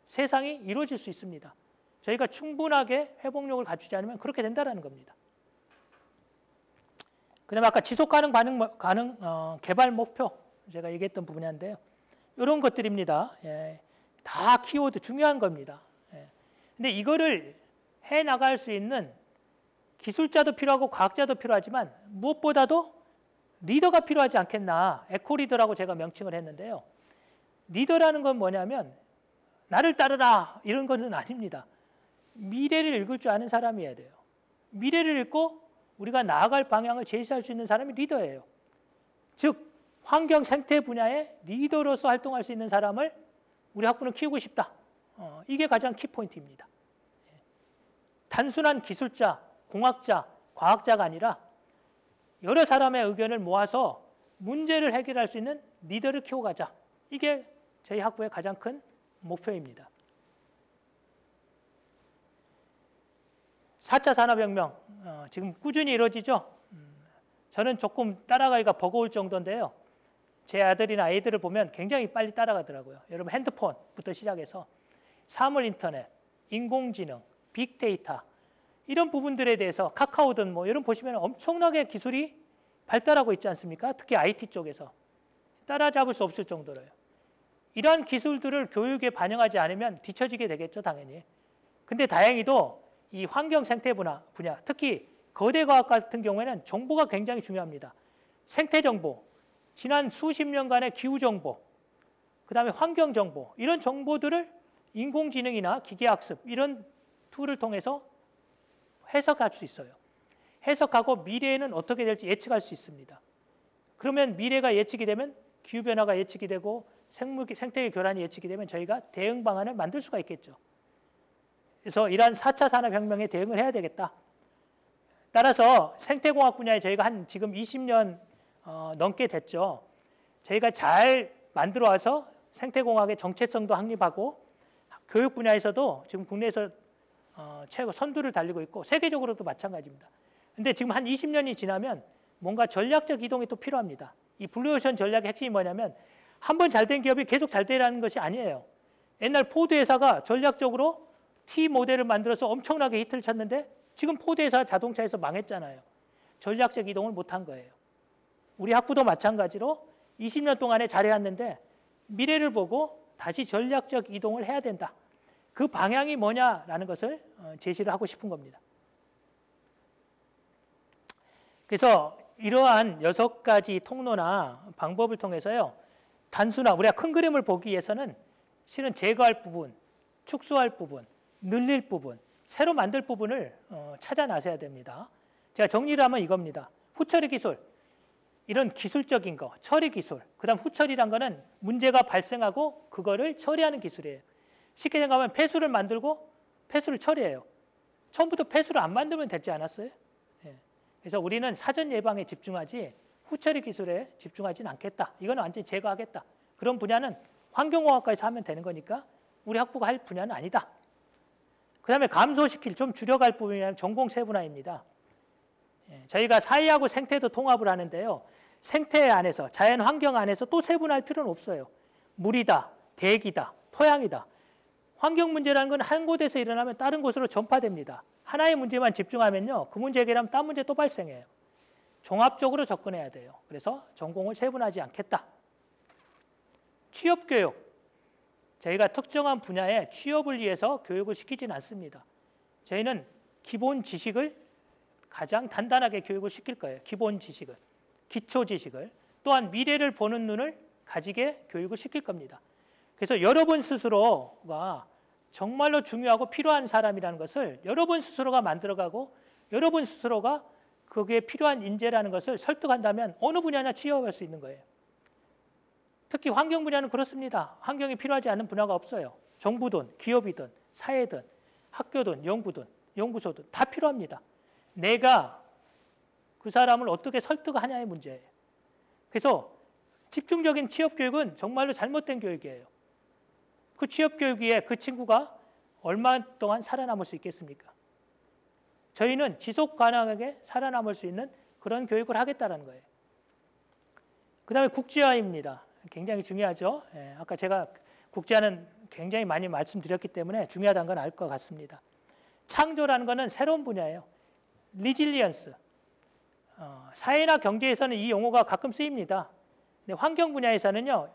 세상이 이루어질 수 있습니다. 저희가 충분하게 회복력을 갖추지 않으면 그렇게 된다는 겁니다. 그 다음에 아까 지속 가능 개발 목표 제가 얘기했던 분야인데요. 이런 것들입니다. 다 키워드 중요한 겁니다. 근데 이거를 해나갈 수 있는 기술자도 필요하고 과학자도 필요하지만 무엇보다도 리더가 필요하지 않겠나. 에코리더라고 제가 명칭을 했는데요. 리더라는 건 뭐냐면 나를 따르라 이런 것은 아닙니다. 미래를 읽을 줄 아는 사람이어야 돼요. 미래를 읽고 우리가 나아갈 방향을 제시할 수 있는 사람이 리더예요. 즉 환경 생태 분야의 리더로서 활동할 수 있는 사람을 우리 학부는 키우고 싶다. 이게 가장 키포인트입니다. 단순한 기술자, 공학자, 과학자가 아니라 여러 사람의 의견을 모아서 문제를 해결할 수 있는 리더를 키워가자. 이게 저희 학부의 가장 큰 목표입니다. 4차 산업혁명 지금 꾸준히 이루어지죠. 저는 조금 따라가기가 버거울 정도인데요. 제 아들이나 아이들을 보면 굉장히 빨리 따라가더라고요. 여러분 핸드폰부터 시작해서 사물 인터넷, 인공지능, 빅데이터 이런 부분들에 대해서 카카오든 뭐 이런 보시면 엄청나게 기술이 발달하고 있지 않습니까? 특히 IT 쪽에서 따라잡을 수 없을 정도로요. 이러한 기술들을 교육에 반영하지 않으면 뒤처지게 되겠죠, 당연히. 근데 다행히도 이 환경 생태 분야, 특히 거대 과학 같은 경우에는 정보가 굉장히 중요합니다. 생태 정보, 지난 수십 년간의 기후 정보, 그다음에 환경 정보, 이런 정보들을 인공지능이나 기계학습 이런 툴을 통해서 해석할 수 있어요. 해석하고 미래에는 어떻게 될지 예측할 수 있습니다. 그러면 미래가 예측이 되면 기후변화가 예측이 되고 생태계 교란이 예측이 되면 저희가 대응 방안을 만들 수가 있겠죠. 그래서 이러한 4차 산업혁명에 대응을 해야 되겠다. 따라서 생태공학 분야에 저희가 한 지금 20년 넘게 됐죠. 저희가 잘 만들어 와서 생태공학의 정체성도 확립하고 교육 분야에서도 지금 국내에서 최고 선두를 달리고 있고 세계적으로도 마찬가지입니다. 근데 지금 한 20년이 지나면 뭔가 전략적 이동이 또 필요합니다. 이 블루오션 전략의 핵심이 뭐냐면 한 번 잘된 기업이 계속 잘 되라는 것이 아니에요. 옛날 포드 회사가 전략적으로 T 모델을 만들어서 엄청나게 히트를 쳤는데 지금 포드 회사 자동차에서 망했잖아요. 전략적 이동을 못한 거예요. 우리 학부도 마찬가지로 20년 동안에 잘해왔는데 미래를 보고 다시 전략적 이동을 해야 된다. 그 방향이 뭐냐라는 것을 제시를 하고 싶은 겁니다. 그래서 이러한 6가지 통로나 방법을 통해서요. 단순한 우리가 큰 그림을 보기 위해서는 실은 제거할 부분, 축소할 부분, 늘릴 부분, 새로 만들 부분을 찾아 나서야 됩니다. 제가 정리를 하면 이겁니다. 후처리 기술, 이런 기술적인 거, 처리 기술, 그 다음 후처리란 거는 문제가 발생하고 그거를 처리하는 기술이에요. 쉽게 생각하면 폐수를 만들고 폐수를 처리해요. 처음부터 폐수를 안 만들면 되지 않았어요? 예. 그래서 우리는 사전 예방에 집중하지 후처리 기술에 집중하지는 않겠다. 이거는 완전히 제거하겠다. 그런 분야는 환경공학과에서 하면 되는 거니까 우리 학부가 할 분야는 아니다. 그 다음에 감소시킬, 좀 줄여갈 부분이라면 전공 세분화입니다. 예. 저희가 사회하고 생태도 통합을 하는데요. 생태 안에서, 자연 환경 안에서 또 세분화할 필요는 없어요. 물이다, 대기다, 토양이다. 환경 문제라는 건 한 곳에서 일어나면 다른 곳으로 전파됩니다. 하나의 문제만 집중하면요. 그 문제 해결하면 딴 문제 또 발생해요. 종합적으로 접근해야 돼요. 그래서 전공을 세분하지 않겠다. 취업교육. 저희가 특정한 분야에 취업을 위해서 교육을 시키지는 않습니다. 저희는 기본 지식을 가장 단단하게 교육을 시킬 거예요. 기본 지식을. 기초 지식을. 또한 미래를 보는 눈을 가지게 교육을 시킬 겁니다. 그래서 여러분 스스로가 정말로 중요하고 필요한 사람이라는 것을 여러분 스스로가 만들어가고 여러분 스스로가 거기에 필요한 인재라는 것을 설득한다면 어느 분야나 취업할 수 있는 거예요. 특히 환경 분야는 그렇습니다. 환경이 필요하지 않은 분야가 없어요. 정부든 기업이든 사회든 학교든 연구든 연구소든 다 필요합니다. 내가 그 사람을 어떻게 설득하냐의 문제예요. 그래서 집중적인 취업교육은 정말로 잘못된 교육이에요. 그 취업교육 위에 그 친구가 얼마 동안 살아남을 수 있겠습니까? 저희는 지속 가능하게 살아남을 수 있는 그런 교육을 하겠다는 거예요. 그 다음에 국제화입니다. 굉장히 중요하죠. 예, 아까 제가 국제화는 굉장히 많이 말씀드렸기 때문에 중요하다는 건 알 것 같습니다. 창조라는 것은 새로운 분야예요. 리질리언스. 사회나 경제에서는 이 용어가 가끔 쓰입니다. 근데 환경 분야에서는요,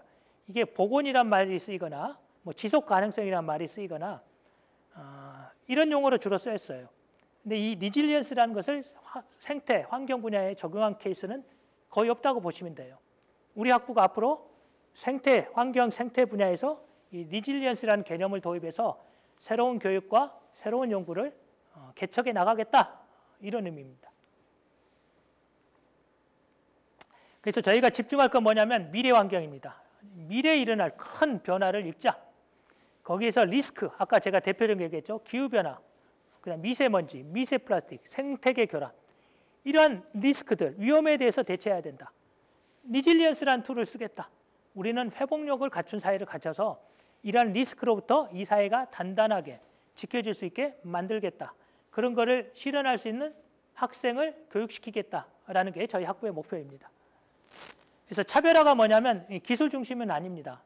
이게 복원이란 말이 쓰이거나 뭐 지속 가능성이란 말이 쓰이거나 이런 용어로 주로 쓰였어요. 근데 이 리질리언스라는 것을 생태, 환경 분야에 적용한 케이스는 거의 없다고 보시면 돼요. 우리 학부가 앞으로 생태, 환경, 생태 분야에서 이 리질리언스라는 개념을 도입해서 새로운 교육과 새로운 연구를 개척해 나가겠다. 이런 의미입니다. 그래서 저희가 집중할 건 뭐냐면 미래 환경입니다. 미래에 일어날 큰 변화를 읽자. 거기에서 리스크, 아까 제가 대표적인 얘기했죠. 기후변화, 그다음 미세먼지, 미세플라스틱, 생태계 교란. 이러한 리스크들, 위험에 대해서 대처해야 된다. 리질리언스라는 툴을 쓰겠다. 우리는 회복력을 갖춘 사회를 갖춰서 이러한 리스크로부터 이 사회가 단단하게 지켜질 수 있게 만들겠다. 그런 거를 실현할 수 있는 학생을 교육시키겠다라는 게 저희 학부의 목표입니다. 그래서 차별화가 뭐냐면 기술 중심은 아닙니다.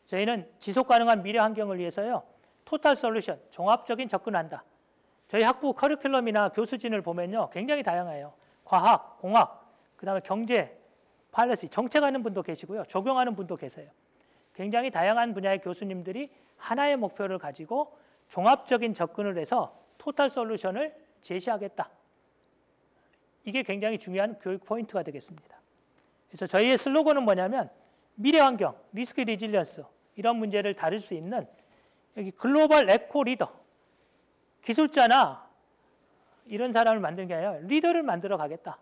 저희는 지속 가능한 미래 환경을 위해서요. 토탈 솔루션, 종합적인 접근한다. 저희 학부 커리큘럼이나 교수진을 보면요. 굉장히 다양해요. 과학, 공학, 그다음에 경제, 팔러시, 정책하는 분도 계시고요. 적용하는 분도 계세요. 굉장히 다양한 분야의 교수님들이 하나의 목표를 가지고 종합적인 접근을 해서 토탈 솔루션을 제시하겠다. 이게 굉장히 중요한 교육 포인트가 되겠습니다. 그래서 저희의 슬로건은 뭐냐면 미래 환경, 리스크 리질리언스 이런 문제를 다룰 수 있는 여기 글로벌 에코 리더, 기술자나 이런 사람을 만드는 게 아니라 리더를 만들어 가겠다.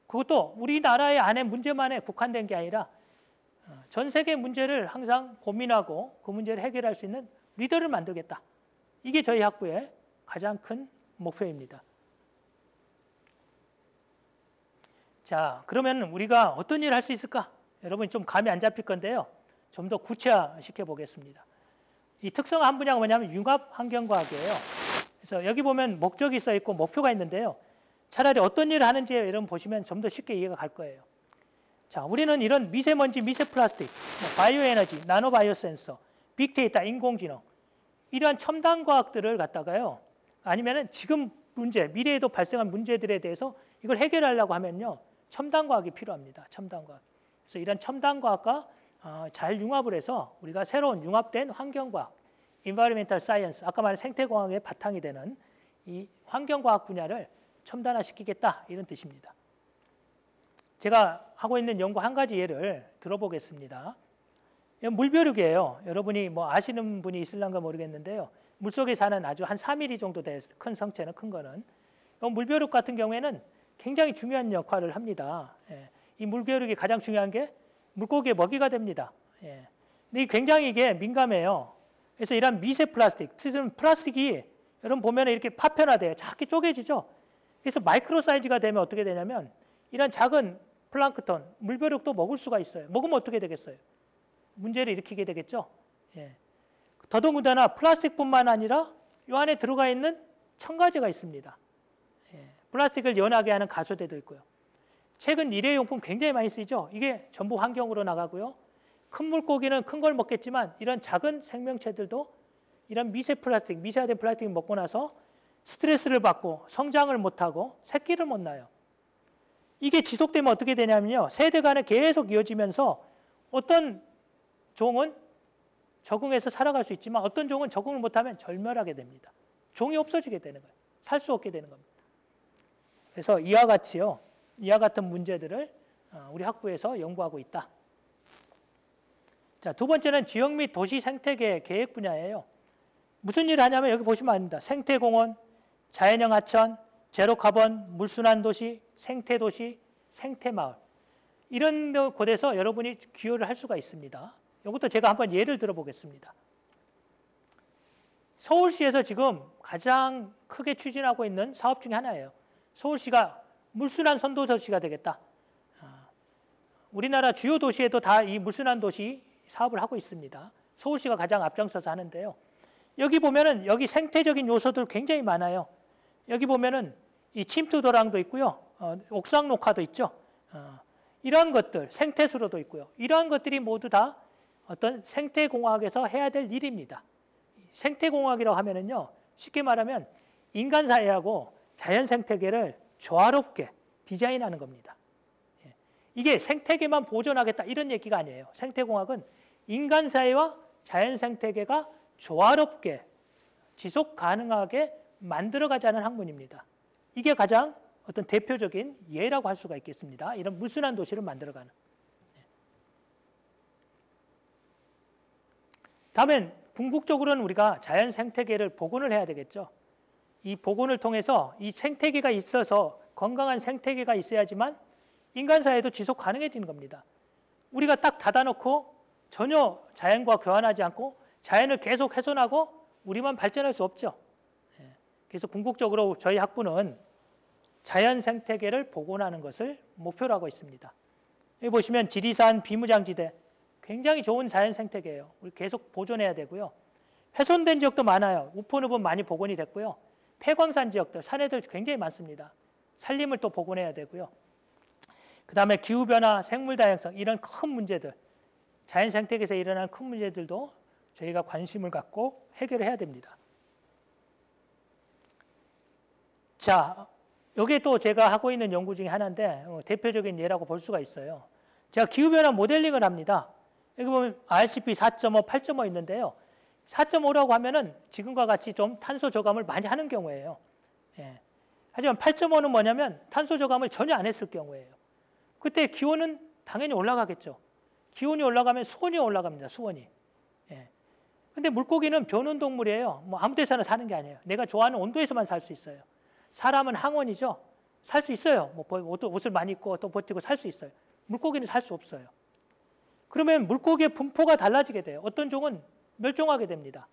그것도 우리나라의 안에 문제만에 국한된 게 아니라 전 세계 문제를 항상 고민하고 그 문제를 해결할 수 있는 리더를 만들겠다. 이게 저희 학부의 가장 큰 목표입니다. 자, 그러면 우리가 어떤 일을 할 수 있을까? 여러분 좀 감이 안 잡힐 건데요. 좀 더 구체화시켜 보겠습니다. 이 특성 한 분야가 뭐냐면 융합 환경과학이에요. 그래서 여기 보면 목적이 써 있고 목표가 있는데요. 차라리 어떤 일을 하는지 여러분 보시면 좀 더 쉽게 이해가 갈 거예요. 자, 우리는 이런 미세먼지, 미세플라스틱, 바이오 에너지, 나노 바이오 센서, 빅데이터, 인공지능 이러한 첨단 과학들을 갖다가요. 아니면은 지금 문제, 미래에도 발생한 문제들에 대해서 이걸 해결하려고 하면요. 첨단 과학이 필요합니다. 첨단 과학. 그래서 이런 첨단 과학과 잘 융합을 해서 우리가 새로운 융합된 환경과학, environmental science, 아까 말한 생태공학의 바탕이 되는 이 환경과학 분야를 첨단화시키겠다 이런 뜻입니다. 제가 하고 있는 연구 한 가지 예를 들어보겠습니다. 물벼룩이에요. 여러분이 뭐 아시는 분이 있을런가 모르겠는데요. 물속에 사는 아주 한 3mm 정도 된 큰 성체는 큰 거는 물벼룩 같은 경우에는 굉장히 중요한 역할을 합니다. 이 물벼룩이 가장 중요한 게 물고기의 먹이가 됩니다. 근데 굉장히 이게 민감해요. 그래서 이런 미세 플라스틱, 특히 플라스틱이 여러분 보면 이렇게 파편화돼요. 작게 쪼개지죠. 그래서 마이크로 사이즈가 되면 어떻게 되냐면 이런 작은 플랑크톤, 물벼룩도 먹을 수가 있어요. 먹으면 어떻게 되겠어요? 문제를 일으키게 되겠죠. 더더군다나 플라스틱뿐만 아니라 이 안에 들어가 있는 첨가제가 있습니다. 플라스틱을 연하게 하는 가소제도 있고요. 최근 일회용품 굉장히 많이 쓰이죠. 이게 전부 환경으로 나가고요. 큰 물고기는 큰 걸 먹겠지만 이런 작은 생명체들도 이런 미세 플라스틱, 미세화된 플라스틱을 먹고 나서 스트레스를 받고 성장을 못하고 새끼를 못 낳아요. 이게 지속되면 어떻게 되냐면요. 세대 간에 계속 이어지면서 어떤 종은 적응해서 살아갈 수 있지만 어떤 종은 적응을 못하면 절멸하게 됩니다. 종이 없어지게 되는 거예요. 살 수 없게 되는 겁니다. 그래서 이와 같이요. 이와 같은 문제들을 우리 학부에서 연구하고 있다. 자, 두 번째는 지역 및 도시 생태계 계획 분야예요. 무슨 일을 하냐면 여기 보시면 압니다. 생태공원, 자연형 하천, 제로카본, 물순환 도시, 생태도시, 생태마을 이런 곳에서 여러분이 기여를 할 수가 있습니다. 이것도 제가 한번 예를 들어보겠습니다. 서울시에서 지금 가장 크게 추진하고 있는 사업 중에 하나예요. 서울시가 물순환 선도시가 되겠다. 우리나라 주요 도시에도 다 이 물순환 도시 사업을 하고 있습니다. 서울시가 가장 앞장서서 하는데요. 여기 보면은 여기 생태적인 요소들 굉장히 많아요. 여기 보면은 이 침투도랑도 있고요. 옥상 녹화도 있죠. 이러한 것들, 생태수로도 있고요. 이러한 것들이 모두 다 어떤 생태공학에서 해야 될 일입니다. 생태공학이라고 하면은요. 쉽게 말하면 인간 사회하고 자연 생태계를 조화롭게 디자인하는 겁니다. 이게 생태계만 보존하겠다 이런 얘기가 아니에요. 생태공학은 인간 사회와 자연 생태계가 조화롭게 지속 가능하게 만들어가자는 학문입니다. 이게 가장 어떤 대표적인 예라고 할 수가 있겠습니다. 이런 물순환 도시를 만들어가는. 다음엔 궁극적으로는 우리가 자연 생태계를 복원을 해야 되겠죠. 이 복원을 통해서 이 생태계가 있어서 건강한 생태계가 있어야지만 인간 사회도 지속 가능해지는 겁니다. 우리가 딱 닫아놓고 전혀 자연과 교환하지 않고 자연을 계속 훼손하고 우리만 발전할 수 없죠. 그래서 궁극적으로 저희 학부는 자연 생태계를 복원하는 것을 목표로 하고 있습니다. 여기 보시면 지리산, 비무장지대 굉장히 좋은 자연 생태계예요. 우리 계속 보존해야 되고요. 훼손된 지역도 많아요. 우포늪은 많이 복원이 됐고요. 폐광산 지역들, 산해들 굉장히 많습니다. 산림을 또 복원해야 되고요. 그 다음에 기후변화, 생물다양성 이런 큰 문제들, 자연 생태계에서 일어나는 큰 문제들도 저희가 관심을 갖고 해결해야 됩니다. 자, 이게 또 제가 하고 있는 연구 중에 하나인데 대표적인 예라고 볼 수가 있어요. 제가 기후변화 모델링을 합니다. 여기 보면 RCP 4.5, 8.5 있는데요. 4.5라고 하면은 지금과 같이 좀 탄소 저감을 많이 하는 경우예요. 하지만 8.5는 뭐냐면 탄소 저감을 전혀 안 했을 경우예요. 그때 기온은 당연히 올라가겠죠. 기온이 올라가면 수온이 올라갑니다. 수온이. 예. 근데 물고기는 변온 동물이에요. 뭐 아무 데서나 사는 게 아니에요. 내가 좋아하는 온도에서만 살 수 있어요. 사람은 항온이죠. 살 수 있어요. 뭐 옷을 많이 입고 또 버티고 살 수 있어요. 물고기는 살 수 없어요. 그러면 물고기의 분포가 달라지게 돼요. 어떤 종은 멸종하게 됩니다.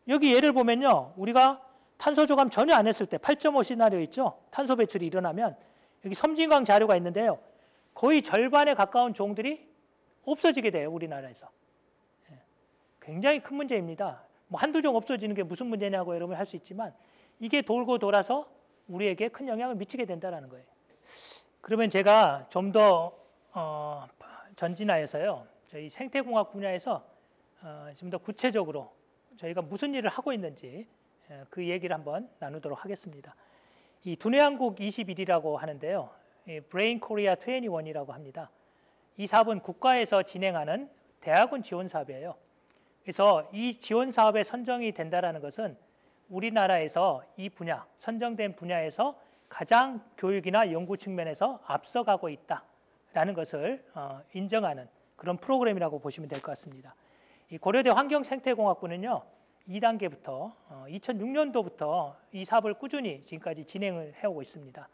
여기 예를 보면요. 우리가 탄소 저감 전혀 안 했을 때 8.5 시나리오 있죠. 탄소 배출이 일어나면 여기 섬진강 자료가 있는데요. 거의 절반에 가까운 종들이 없어지게 돼요. 우리나라에서. 굉장히 큰 문제입니다. 뭐 한두 종 없어지는 게 무슨 문제냐고 여러분 할 수 있지만 이게 돌고 돌아서 우리에게 큰 영향을 미치게 된다는 거예요. 그러면 제가 좀 더 전진하여서요. 저희 생태공학 분야에서 좀 더 구체적으로 저희가 무슨 일을 하고 있는지 그 얘기를 한번 나누도록 하겠습니다. 이 두뇌한국 21이라고 하는데요. 브레인 코리아 21이라고 합니다. 이 사업은 국가에서 진행하는 대학원 지원 사업이에요. 그래서 이 지원 사업에 선정이 된다는 것은 우리나라에서 이 분야, 선정된 분야에서 가장 교육이나 연구 측면에서 앞서가고 있다라는 것을 인정하는 그런 프로그램이라고 보시면 될 것 같습니다. 이 고려대 환경생태공학부는요. 2단계부터 2006년도부터 이 사업을 꾸준히 지금까지 진행을 해오고 있습니다.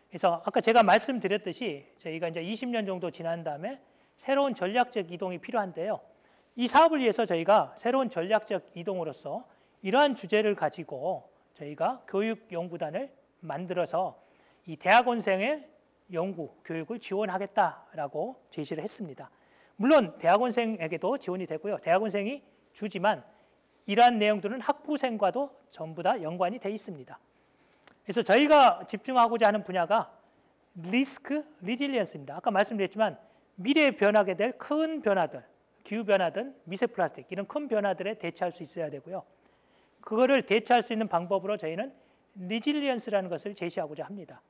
그래서 아까 제가 말씀드렸듯이 저희가 이제 20년 정도 지난 다음에 새로운 전략적 이동이 필요한데요. 이 사업을 위해서 저희가 새로운 전략적 이동으로서 이러한 주제를 가지고 저희가 교육연구단을 만들어서 이 대학원생의 연구, 교육을 지원하겠다라고 제시를 했습니다. 물론 대학원생에게도 지원이 되고요. 대학원생이 주지만 이러한 내용들은 학부생과도 전부 다 연관이 돼 있습니다. 그래서 저희가 집중하고자 하는 분야가 리스크 리질리언스입니다. 아까 말씀드렸지만 미래에 변하게 될 큰 변화들, 기후변화든 미세 플라스틱 이런 큰 변화들에 대처할 수 있어야 되고요. 그거를 대처할 수 있는 방법으로 저희는 리질리언스라는 것을 제시하고자 합니다.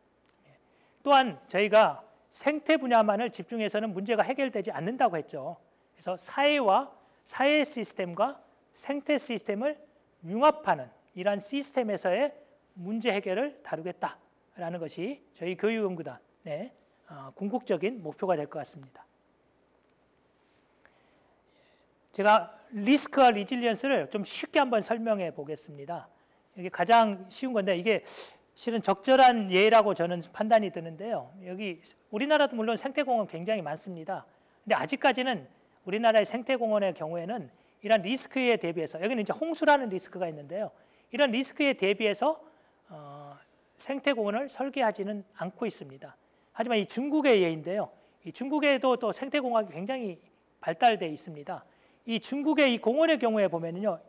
또한 저희가 생태 분야만을 집중해서는 문제가 해결되지 않는다고 했죠. 그래서 사회와 사회 시스템과 생태 시스템을 융합하는 이러한 시스템에서의 문제 해결을 다루겠다라는 것이 저희 교육연구단의 궁극적인 목표가 될 것 같습니다. 제가 리스크와 리질리언스를 좀 쉽게 한번 설명해 보겠습니다. 이게 가장 쉬운 건데 이게 실은 적절한 예라고 저는 판단이 드는데요. 여기 우리나라도 물론 생태공원 굉장히 많습니다. 근데 아직까지는 우리나라의 생태공원의 경우에는 이런 리스크에 대비해서 여기는 이제 홍수라는 리스크가 있는데요. 이런 리스크에 대비해서 생태공원을 설계하지는 않고 있습니다. 하지만 이 중국의 예인데요. 이 중국에도 또 생태공학이 굉장히 발달되어 있습니다. 이 중국의 이 공원의 경우에 보면요,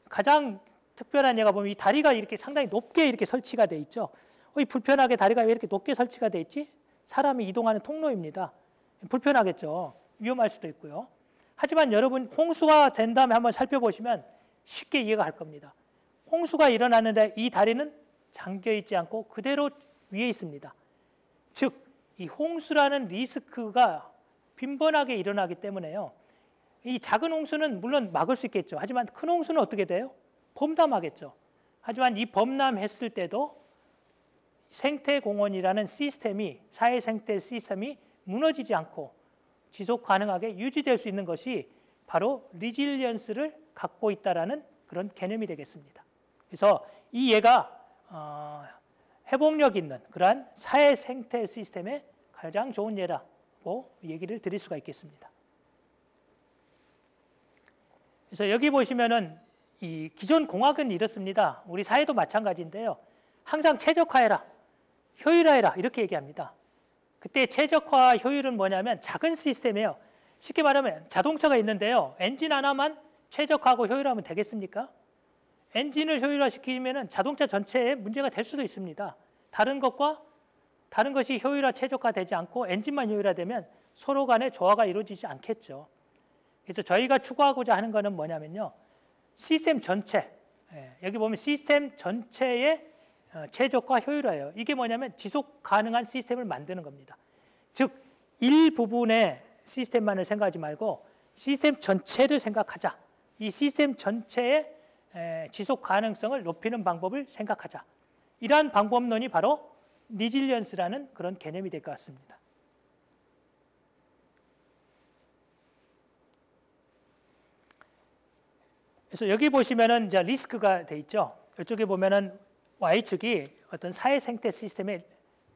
가장 특별한 예가 보면 이 다리가 이렇게 상당히 높게 이렇게 설치가 돼 있죠. 이 불편하게 다리가 왜 이렇게 높게 설치가 돼 있지? 사람이 이동하는 통로입니다. 불편하겠죠. 위험할 수도 있고요. 하지만 여러분 홍수가 된 다음에 한번 살펴보시면 쉽게 이해가 갈 겁니다. 홍수가 일어났는데 이 다리는 잠겨 있지 않고 그대로 위에 있습니다. 즉, 이 홍수라는 리스크가 빈번하게 일어나기 때문에요. 이 작은 홍수는 물론 막을 수 있겠죠. 하지만 큰 홍수는 어떻게 돼요? 범람하겠죠. 하지만 이 범람했을 때도 생태공원이라는 시스템이, 사회생태 시스템이 무너지지 않고 지속 가능하게 유지될 수 있는 것이 바로 리질리언스를 갖고 있다는 그런 개념이 되겠습니다. 그래서 이 예가 회복력 있는 그러한 사회생태 시스템의 가장 좋은 예라고 얘기를 드릴 수가 있겠습니다. 그래서 여기 보시면은 이 기존 공학은 이렇습니다. 우리 사회도 마찬가지인데요. 항상 최적화해라, 효율화해라 이렇게 얘기합니다. 그때 최적화 효율은 뭐냐면 작은 시스템이에요. 쉽게 말하면 자동차가 있는데요. 엔진 하나만 최적화하고 효율화하면 되겠습니까? 엔진을 효율화시키면 자동차 전체에 문제가 될 수도 있습니다. 다른 것이 효율화 최적화되지 않고 엔진만 효율화되면 서로 간에 조화가 이루어지지 않겠죠. 그래서 저희가 추구하고자 하는 것은 뭐냐면요. 시스템 전체, 여기 보면 시스템 전체의 최적화 효율화예요. 이게 뭐냐면 지속 가능한 시스템을 만드는 겁니다. 즉, 일부분의 시스템만을 생각하지 말고 시스템 전체를 생각하자. 이 시스템 전체의 지속 가능성을 높이는 방법을 생각하자. 이러한 방법론이 바로 리질리언스라는 그런 개념이 될 것 같습니다. 그래서 여기 보시면은 이제 리스크가 돼 있죠. 이쪽에 보면은 Y축이 어떤 사회 생태 시스템의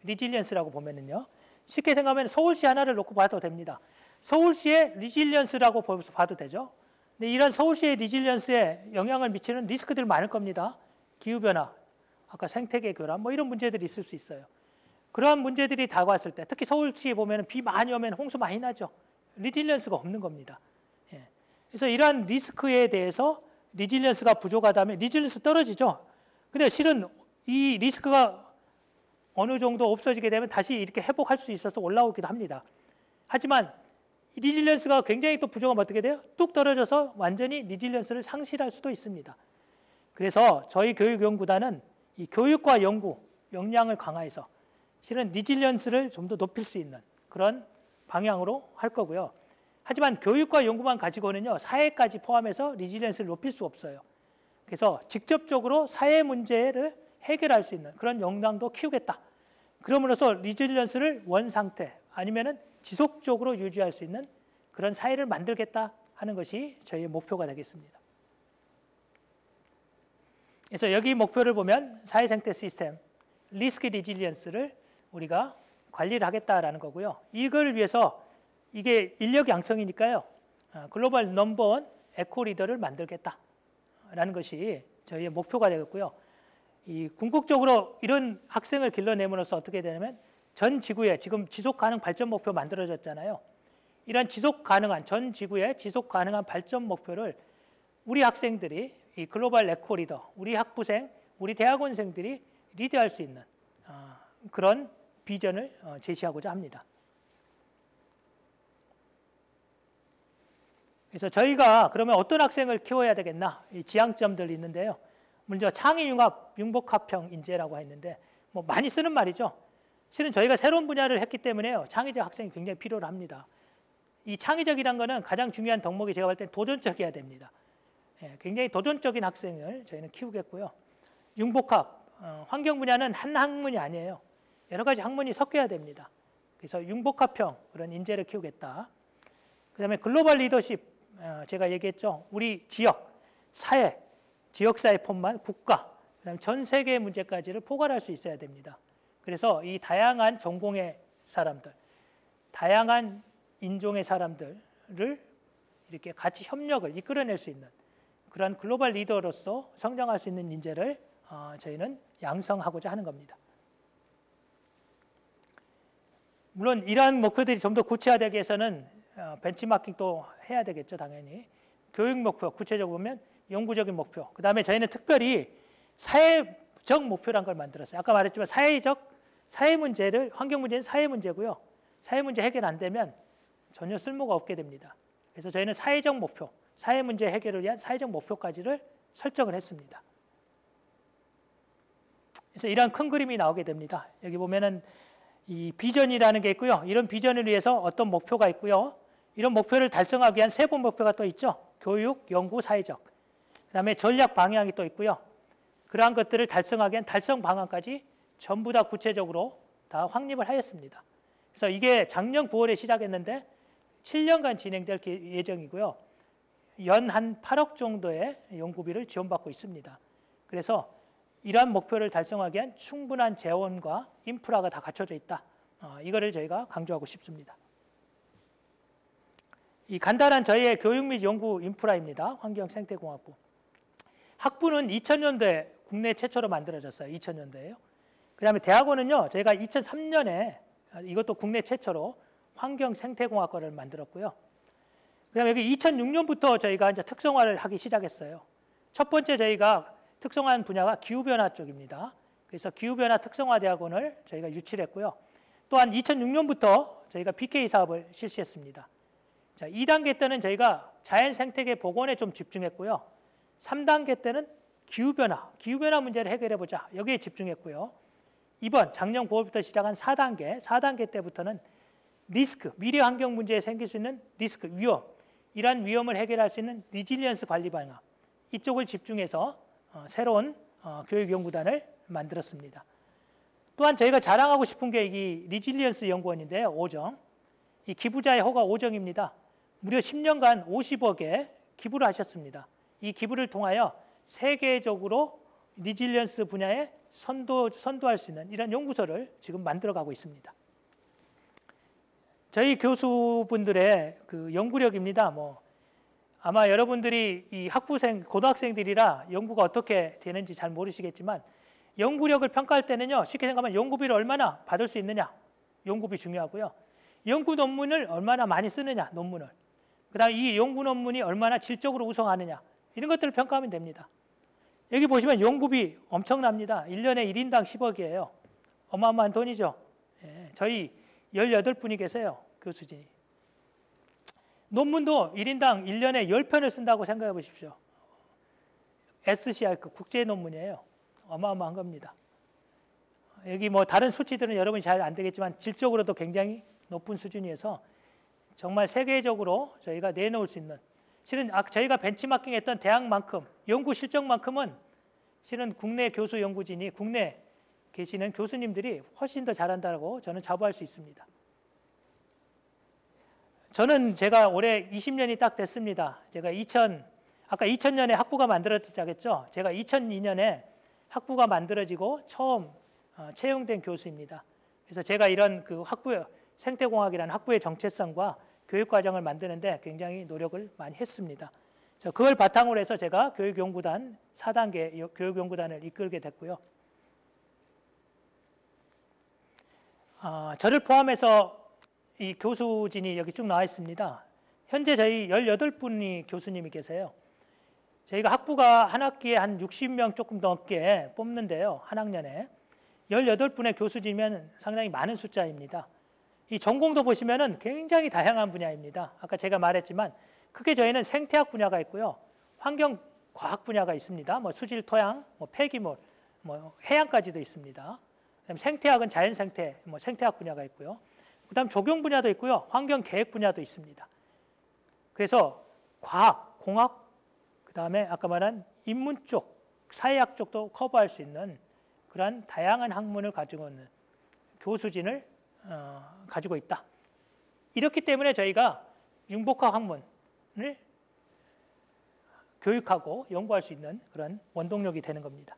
리질리언스라고 보면은요. 쉽게 생각하면 서울시 하나를 놓고 봐도 됩니다. 서울시의 리질리언스라고 봐도 되죠. 근데 이런 서울시의 리질리언스에 영향을 미치는 리스크들이 많을 겁니다. 기후변화, 아까 생태계 교란, 뭐 이런 문제들이 있을 수 있어요. 그러한 문제들이 다가왔을 때, 특히 서울시에 보면 비 많이 오면 홍수 많이 나죠. 리질리언스가 없는 겁니다. 예. 그래서 이러한 리스크에 대해서 리질리언스가 부족하다면 리질리언스 떨어지죠. 근데 실은 이 리스크가 어느 정도 없어지게 되면 다시 이렇게 회복할 수 있어서 올라오기도 합니다. 하지만 리질리언스가 굉장히 또 부족하면 어떻게 돼요? 뚝 떨어져서 완전히 리질리언스를 상실할 수도 있습니다. 그래서 저희 교육연구단은 이 교육과 연구 역량을 강화해서 실은 리질리언스를 좀 더 높일 수 있는 그런 방향으로 할 거고요. 하지만 교육과 연구만 가지고는요, 사회까지 포함해서 리질리언스를 높일 수 없어요. 그래서 직접적으로 사회 문제를 해결할 수 있는 그런 역량도 키우겠다. 그럼으로써 리질리언스를 원상태 아니면은 지속적으로 유지할 수 있는 그런 사회를 만들겠다 하는 것이 저희의 목표가 되겠습니다. 그래서 여기 목표를 보면 사회 생태 시스템, 리스크 리질리언스를 우리가 관리를 하겠다라는 거고요. 이걸 위해서 이게 인력 양성이니까요. 글로벌 넘버원 에코 리더를 만들겠다라는 것이 저희의 목표가 되겠고요. 이 궁극적으로 이런 학생을 길러내므로써 어떻게 되냐면 전 지구에 지금 지속 가능 발전 목표 만들어졌잖아요. 이런 지속 가능한 전 지구의 지속 가능한 발전 목표를 우리 학생들이 이 글로벌 에코 리더, 우리 학부생, 우리 대학원생들이 리드할 수 있는 그런 비전을 제시하고자 합니다. 그래서 저희가 그러면 어떤 학생을 키워야 되겠나? 이 지향점들이 있는데요. 먼저 창의융합, 융복합형 인재라고 했는데 뭐 많이 쓰는 말이죠. 실은 저희가 새로운 분야를 했기 때문에요. 창의적 학생이 굉장히 필요로 합니다. 이 창의적이란 거는 가장 중요한 덕목이 제가 볼 때 도전적이어야 됩니다. 예, 굉장히 도전적인 학생을 저희는 키우겠고요. 융복합, 환경 분야는 한 학문이 아니에요. 여러 가지 학문이 섞여야 됩니다. 그래서 융복합형 그런 인재를 키우겠다. 그다음에 글로벌 리더십, 제가 얘기했죠. 우리 지역, 사회, 지역사회뿐만 국가, 그다음에 전 세계의 문제까지를 포괄할 수 있어야 됩니다. 그래서 이 다양한 전공의 사람들, 다양한 인종의 사람들을 이렇게 같이 협력을 이끌어낼 수 있는 그런 글로벌 리더로서 성장할 수 있는 인재를 저희는 양성하고자 하는 겁니다. 물론 이러한 목표들이 좀 더 구체화되기 위해서는 벤치마킹도 해야 되겠죠, 당연히. 교육 목표, 구체적으로 보면 연구적인 목표. 그 다음에 저희는 특별히 사회적 목표라는 걸 만들었어요. 아까 말했지만 사회 문제를, 환경 문제는 사회 문제고요. 사회 문제 해결 안 되면 전혀 쓸모가 없게 됩니다. 그래서 저희는 사회적 목표, 사회 문제 해결을 위한 사회적 목표까지를 설정을 했습니다. 그래서 이러한 큰 그림이 나오게 됩니다. 여기 보면은 이 비전이라는 게 있고요. 이런 비전을 위해서 어떤 목표가 있고요. 이런 목표를 달성하기 위한 세부 목표가 또 있죠. 교육, 연구, 사회적. 그다음에 전략 방향이 또 있고요. 그러한 것들을 달성하기 위한 달성 방안까지 전부 다 구체적으로 다 확립을 하였습니다. 그래서 이게 작년 9월에 시작했는데 7년간 진행될 예정이고요. 연 한 8억 정도의 연구비를 지원받고 있습니다. 그래서 이러한 목표를 달성하기 위한 충분한 재원과 인프라가 다 갖춰져 있다. 이거를 저희가 강조하고 싶습니다. 이 간단한 저희의 교육 및 연구 인프라입니다. 환경생태공학부. 학부는 2000년도에 국내 최초로 만들어졌어요. 2000년도에요. 그다음에 대학원은요. 저희가 2003년에 이것도 국내 최초로 환경생태공학과를 만들었고요. 그다음에 여기 2006년부터 저희가 이제 특성화를 하기 시작했어요. 첫 번째 저희가 특성화한 분야가 기후변화 쪽입니다. 그래서 기후변화 특성화대학원을 저희가 유치를 했고요. 또한 2006년부터 저희가 PK 사업을 실시했습니다. 자, 2단계 때는 저희가 자연 생태계 복원에 좀 집중했고요. 3단계 때는 기후변화 문제를 해결해보자. 여기에 집중했고요. 이번 작년 9월부터 시작한 4단계 때부터는 리스크, 미래 환경 문제에 생길 수 있는 리스크, 위험, 이러한 위험을 해결할 수 있는 리질리언스 관리 방향, 이쪽을 집중해서 새로운 교육연구단을 만들었습니다. 또한 저희가 자랑하고 싶은 게 이 리질리언스 연구원인데요. 5정. 이 기부자의 호가 5정입니다. 무려 10년간 50억에 기부를 하셨습니다. 이 기부를 통하여 세계적으로 리질리언스 분야에 선도할 수 있는 이런 연구소를 지금 만들어가고 있습니다. 저희 교수분들의 그 연구력입니다. 아마 여러분들이 이 고등학생들이라 연구가 어떻게 되는지 잘 모르시겠지만 연구력을 평가할 때는요, 쉽게 생각하면 연구비를 얼마나 받을 수 있느냐, 연구비 중요하고요. 연구 논문을 얼마나 많이 쓰느냐, 논문을. 그다음에 이 연구 논문이 얼마나 질적으로 우수하느냐, 이런 것들을 평가하면 됩니다. 여기 보시면 연구비 엄청납니다. 1년에 1인당 10억이에요. 어마어마한 돈이죠. 예, 저희 18분이 계세요, 교수진이. 논문도 1인당 1년에 10편을 쓴다고 생각해 보십시오. SCR급 국제 논문이에요. 어마어마한 겁니다. 여기 다른 수치들은 여러분이 잘 안 되겠지만 질적으로도 굉장히 높은 수준이어서 정말 세계적으로 저희가 내놓을 수 있는, 실은 저희가 벤치마킹했던 대학만큼, 연구 실적만큼은 실은 국내 교수 연구진이, 국내 계시는 교수님들이 훨씬 더 잘한다고 저는 자부할 수 있습니다. 저는 제가 올해 20년이 딱 됐습니다. 제가 아까 2000년에 학부가 만들어졌다고 했죠. 제가 2002년에 학부가 만들어지고 처음 채용된 교수입니다. 그래서 제가 이런 그 생태공학이라는 학부의 정체성과 교육과정을 만드는데 굉장히 노력을 많이 했습니다. 그래서 그걸 바탕으로 해서 제가 교육연구단 4단계 교육연구단을 이끌게 됐고요. 저를 포함해서 이 교수진이 여기 쭉 나와 있습니다. 현재 저희 18분이 교수님이 계세요. 저희가 학부가 한 학기에 한 60명 조금 넘게 뽑는데요. 한 학년에 18분의 교수진이면 상당히 많은 숫자입니다. 이 전공도 보시면은 굉장히 다양한 분야입니다. 아까 제가 말했지만 크게 저희는 생태학 분야가 있고요. 환경과학 분야가 있습니다. 수질, 토양, 폐기물, 해양까지도 있습니다. 그다음 생태학은 자연생태, 생태학 분야가 있고요. 그다음 조경 분야도 있고요. 환경계획 분야도 있습니다. 그래서 과학, 공학, 그다음에 아까 말한 인문 쪽, 사회학 쪽도 커버할 수 있는 그러한 다양한 학문을 가지고 있는 교수진을 가지고 있다. 이렇기 때문에 저희가 융복학 학문을 교육하고 연구할 수 있는 그런 원동력이 되는 겁니다.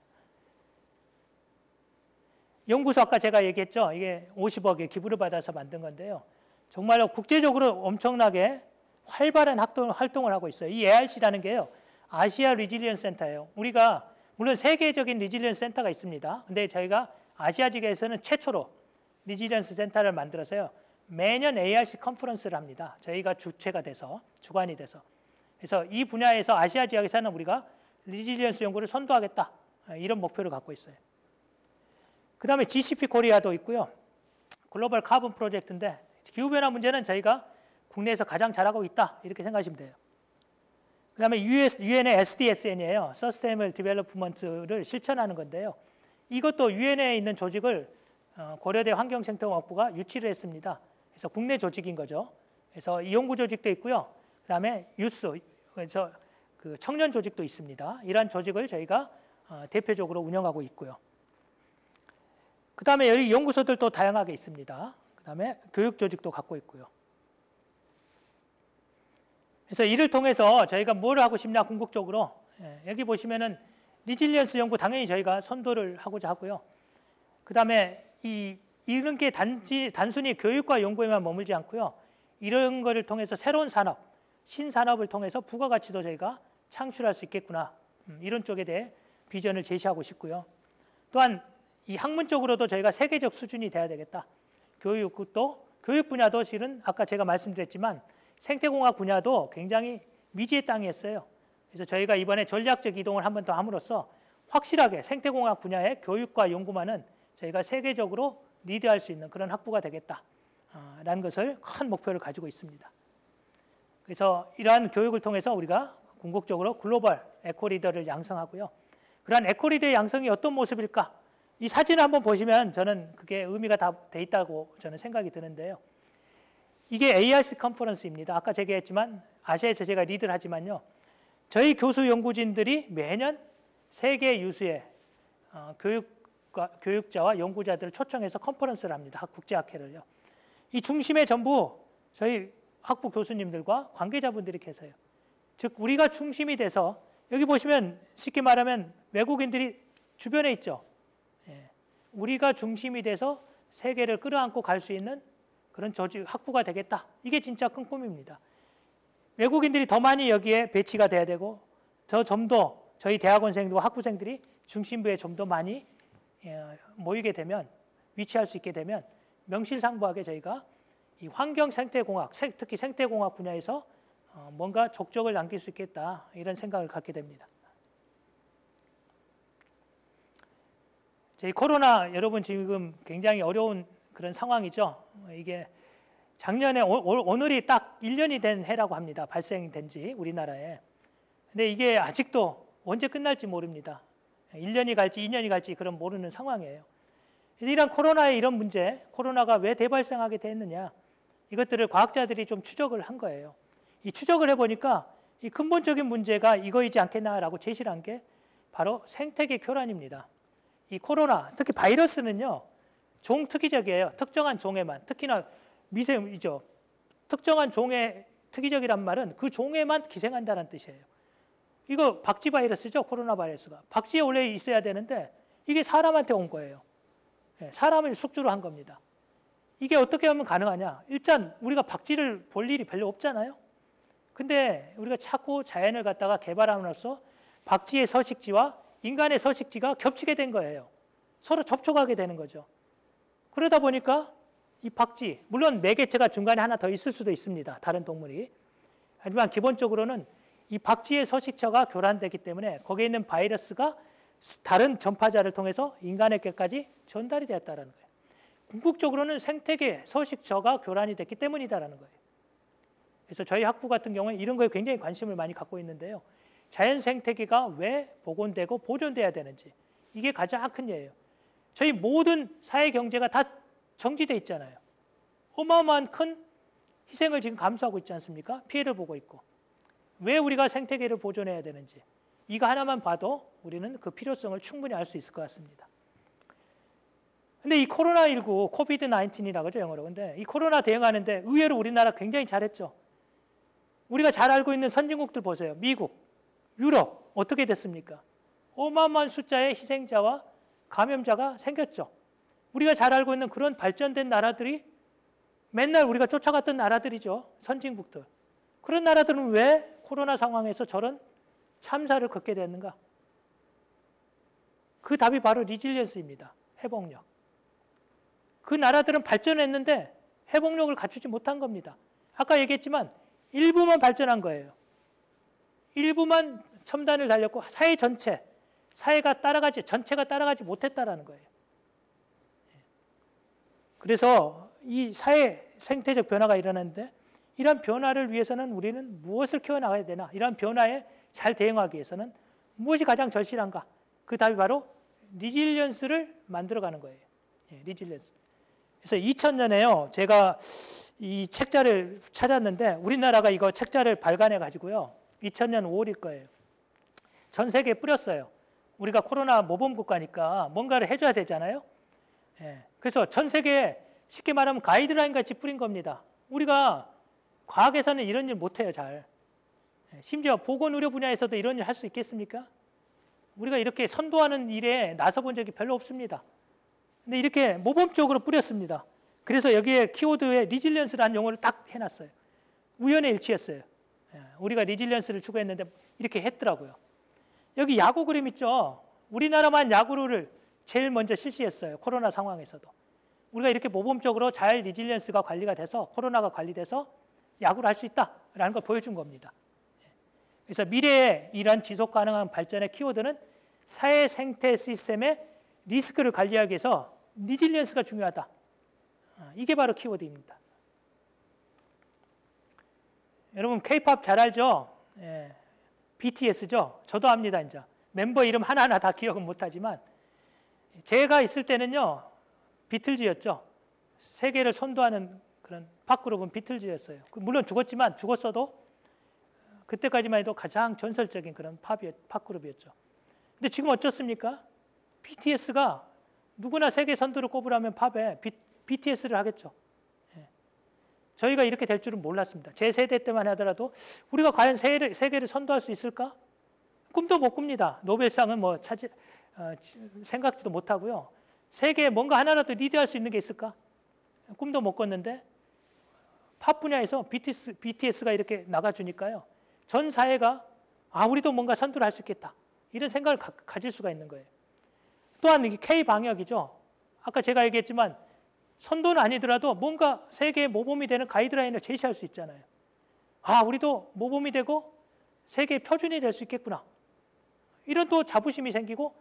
연구소 아까 제가 얘기했죠. 이게 50억의 기부를 받아서 만든 건데요. 정말로 국제적으로 엄청나게 활발한 활동을 하고 있어요. 이 ARC라는 게요, 아시아 리질리언스 센터예요. 우리가 물론 세계적인 리질리언스 센터가 있습니다. 근데 저희가 아시아지계에서는 최초로 리질리언스 센터를 만들어서요, 매년 ARC 컨퍼런스를 합니다. 저희가 주체가 돼서, 주관이 돼서. 그래서 이 분야에서 아시아 지역에서는 우리가 리질리언스 연구를 선도하겠다, 이런 목표를 갖고 있어요. 그 다음에 GCP 코리아도 있고요. 글로벌 카본 프로젝트인데 기후변화 문제는 저희가 국내에서 가장 잘하고 있다, 이렇게 생각하시면 돼요. 그 다음에 UN의 SDSN이에요. Sustainable Development를 실천하는 건데요. 이것도 UN에 있는 조직을 고려대 환경생태공학부가 유치를 했습니다. 그래서 국내 조직인 거죠. 그래서 이 연구 조직도 있고요. 그 다음에 유스, 그래서 그 청년 조직도 있습니다. 이러한 조직을 저희가 대표적으로 운영하고 있고요. 그 다음에 여기 연구소들도 다양하게 있습니다. 그 다음에 교육 조직도 갖고 있고요. 그래서 이를 통해서 저희가 뭘 하고 싶냐, 궁극적으로. 여기 보시면은 리질리언스 연구 당연히 저희가 선도를 하고자 하고요. 그 다음에 이런 게 단순히 교육과 연구에만 머물지 않고요. 이런 거를 통해서 새로운 산업, 신산업을 통해서 부가가치도 저희가 창출할 수 있겠구나. 이런 쪽에 대해 비전을 제시하고 싶고요. 또한 이 학문적으로도 저희가 세계적 수준이 돼야 되겠다. 교육 분야도 실은 아까 제가 말씀드렸지만 생태공학 분야도 굉장히 미지의 땅이었어요. 그래서 저희가 이번에 전략적 이동을 한 번 더 함으로써 확실하게 생태공학 분야의 교육과 연구만은 저희가 세계적으로 리드할 수 있는 그런 학부가 되겠다라는 것을 큰 목표를 가지고 있습니다. 그래서 이러한 교육을 통해서 우리가 궁극적으로 글로벌 에코리더를 양성하고요. 그러한 에코리더의 양성이 어떤 모습일까? 이 사진을 한번 보시면 저는 그게 의미가 다 돼 있다고 저는 생각이 드는데요. 이게 ARC 컨퍼런스입니다. 아까 제가 했지만 아시아에서 제가 리드를 하지만요. 저희 교수 연구진들이 매년 세계 유수의 교육자와 연구자들을 초청해서 컨퍼런스를 합니다. 국제학회를요. 이 중심에 전부 저희 학부 교수님들과 관계자분들이 계세요. 즉 우리가 중심이 돼서 여기 보시면 쉽게 말하면 외국인들이 주변에 있죠. 예. 우리가 중심이 돼서 세계를 끌어안고 갈 수 있는 그런 조직, 학부가 되겠다. 이게 진짜 큰 꿈입니다. 외국인들이 더 많이 여기에 배치가 돼야 되고 좀 더 저희 대학원생들과 학부생들이 중심부에 좀 더 많이 모이게 되면, 위치할 수 있게 되면 명실상부하게 저희가 이 환경 생태공학, 특히 생태공학 분야에서 뭔가 족적을 남길 수 있겠다, 이런 생각을 갖게 됩니다. 저희 코로나, 여러분 지금 굉장히 어려운 그런 상황이죠. 이게 작년에 오늘이 딱 1년이 된 해라고 합니다. 발생된 지 우리나라에. 근데 이게 아직도 언제 끝날지 모릅니다. 1년이 갈지 2년이 갈지 그런 모르는 상황이에요. 이런 코로나의 이런 문제, 코로나가 왜 대발생하게 됐느냐, 이것들을 과학자들이 좀 추적을 한 거예요. 이 추적을 해보니까 이 근본적인 문제가 이거이지 않겠나라고 제시를 한 게 바로 생태계 교란입니다. 이 코로나, 특히 바이러스는요, 종특이적이에요. 특정한 종에만, 특히나 미생이죠. 특정한 종에 특이적이란 말은 그 종에만 기생한다는 뜻이에요. 이거 박쥐 바이러스죠, 코로나 바이러스가. 박쥐에 원래 있어야 되는데 이게 사람한테 온 거예요. 사람을 숙주로 한 겁니다. 이게 어떻게 하면 가능하냐? 일단 우리가 박쥐를 볼 일이 별로 없잖아요. 근데 우리가 자꾸 자연을 갖다가 개발함으로써 박쥐의 서식지와 인간의 서식지가 겹치게 된 거예요. 서로 접촉하게 되는 거죠. 그러다 보니까 이 박쥐, 물론 매개체가 중간에 하나 더 있을 수도 있습니다. 다른 동물이. 하지만 기본적으로는 이 박쥐의 서식처가 교란되기 때문에 거기에 있는 바이러스가 다른 전파자를 통해서 인간에게까지 전달이 되었다는 거예요. 궁극적으로는 생태계 서식처가 교란이 됐기 때문이다라는 거예요. 그래서 저희 학부 같은 경우는 이런 거에 굉장히 관심을 많이 갖고 있는데요. 자연 생태계가 왜 복원되고 보존돼야 되는지, 이게 가장 큰 예예요. 저희 모든 사회 경제가 다 정지돼 있잖아요. 어마어마한 큰 희생을 지금 감수하고 있지 않습니까? 피해를 보고 있고. 왜 우리가 생태계를 보존해야 되는지, 이거 하나만 봐도 우리는 그 필요성을 충분히 알 수 있을 것 같습니다. 근데 이 코로나19, 코비드-19이라고 하죠, 영어로. 근데 이 코로나 대응하는데 의외로 우리나라 굉장히 잘했죠. 우리가 잘 알고 있는 선진국들 보세요. 미국, 유럽, 어떻게 됐습니까? 어마어마한 숫자의 희생자와 감염자가 생겼죠. 우리가 잘 알고 있는 그런 발전된 나라들이 맨날 우리가 쫓아갔던 나라들이죠. 선진국들. 그런 나라들은 왜 코로나 상황에서 저런 참사를 겪게 됐는가? 그 답이 바로 리질리언스입니다. 회복력. 그 나라들은 발전했는데 회복력을 갖추지 못한 겁니다. 아까 얘기했지만 일부만 발전한 거예요. 일부만 첨단을 달렸고 사회 전체, 전체가 따라가지 못했다라는 거예요. 그래서 이 사회 생태적 변화가 일어났는데 이런 변화를 위해서는 우리는 무엇을 키워나가야 되나? 이런 변화에 잘 대응하기 위해서는 무엇이 가장 절실한가? 그 답이 바로 리질리언스를 만들어가는 거예요. 리질리언스. 그래서 2000년에요. 제가 이 책자를 찾았는데 우리나라가 이거 책자를 발간해 가지고요. 2000년 5월일 거예요. 전 세계에 뿌렸어요. 우리가 코로나 모범 국가니까 뭔가를 해줘야 되잖아요. 그래서 전 세계에 쉽게 말하면 가이드라인 같이 뿌린 겁니다. 우리가 과학에서는 이런 일 못해요, 잘. 심지어 보건의료 분야에서도 이런 일 할 수 있겠습니까? 우리가 이렇게 선도하는 일에 나서본 적이 별로 없습니다. 근데 이렇게 모범적으로 뿌렸습니다. 그래서 여기에 키워드에 리질리언스라는 용어를 딱 해놨어요. 우연의 일치였어요. 우리가 리질리언스를 추구했는데 이렇게 했더라고요. 여기 야구 그림 있죠? 우리나라만 야구를 제일 먼저 실시했어요. 코로나 상황에서도. 우리가 이렇게 모범적으로 잘 리질리언스가 관리가 돼서 코로나가 관리돼서 야구를 할 수 있다라는 걸 보여준 겁니다. 그래서 미래의 이런 지속 가능한 발전의 키워드는 사회 생태 시스템의 리스크를 관리하기 위해서 리질리언스가 중요하다. 이게 바로 키워드입니다. 여러분 K-팝 잘 알죠? BTS죠? 저도 압니다. 이제 멤버 이름 하나하나 다 기억은 못하지만 제가 있을 때는요 비틀즈였죠. 세계를 선도하는 그런 팝그룹은 비틀즈였어요. 물론 죽었어도 그때까지만 해도 가장 전설적인 그런 팝그룹이었죠. 근데 지금 어쩌습니까? BTS가 누구나 세계 선두를 꼽으라면 팝에 BTS를 하겠죠. 저희가 이렇게 될 줄은 몰랐습니다. 제 세대 때만 하더라도 우리가 과연 세계를 선도할 수 있을까? 꿈도 못 꿉니다. 노벨상은 뭐 생각지도 못하고요. 세계에 뭔가 하나라도 리드할 수 있는 게 있을까? 꿈도 못 꿨는데 팝 분야에서 BTS가 이렇게 나가주니까요. 전 사회가 우리도 뭔가 선두를 할 수 있겠다. 이런 생각을 가질 수가 있는 거예요. 또한 이게 K-방역이죠. 아까 제가 얘기했지만 선도는 아니더라도 뭔가 세계의 모범이 되는 가이드라인을 제시할 수 있잖아요. 우리도 모범이 되고 세계의 표준이 될 수 있겠구나. 이런 또 자부심이 생기고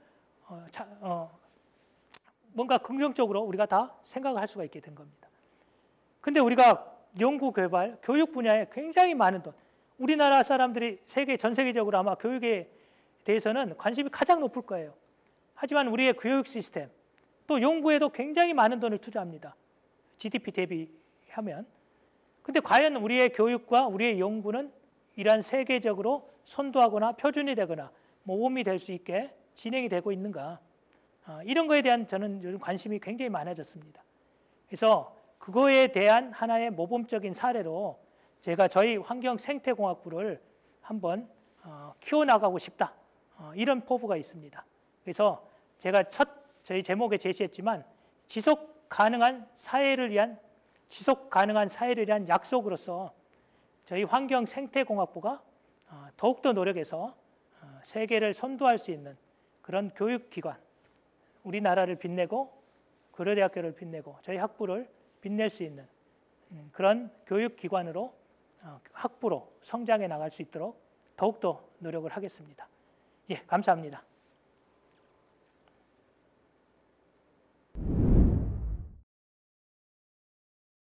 뭔가 긍정적으로 우리가 다 생각을 할 수가 있게 된 겁니다. 근데 우리가 연구 개발, 교육 분야에 굉장히 많은 돈, 우리나라 사람들이 전 세계적으로 아마 교육에 대해서는 관심이 가장 높을 거예요. 하지만 우리의 교육 시스템, 또 연구에도 굉장히 많은 돈을 투자합니다. GDP 대비하면. 근데 과연 우리의 교육과 우리의 연구는 이러한 세계적으로 선도하거나 표준이 되거나 모범이 될 수 있게 진행이 되고 있는가? 이런 거에 대한 저는 요즘 관심이 굉장히 많아졌습니다. 그래서 그거에 대한 하나의 모범적인 사례로 제가 저희 환경생태공학부를 한번 키워나가고 싶다. 이런 포부가 있습니다. 그래서 제가 저희 제목에 제시했지만 지속 가능한 사회를 위한 약속으로서 저희 환경생태공학부가 더욱더 노력해서 세계를 선도할 수 있는 그런 교육기관, 우리나라를 빛내고 고려대학교를 빛내고 저희 학부를 빛낼 수 있는 그런 교육기관으로 학부로 성장해 나갈 수 있도록 더욱더 노력을 하겠습니다. 예, 감사합니다.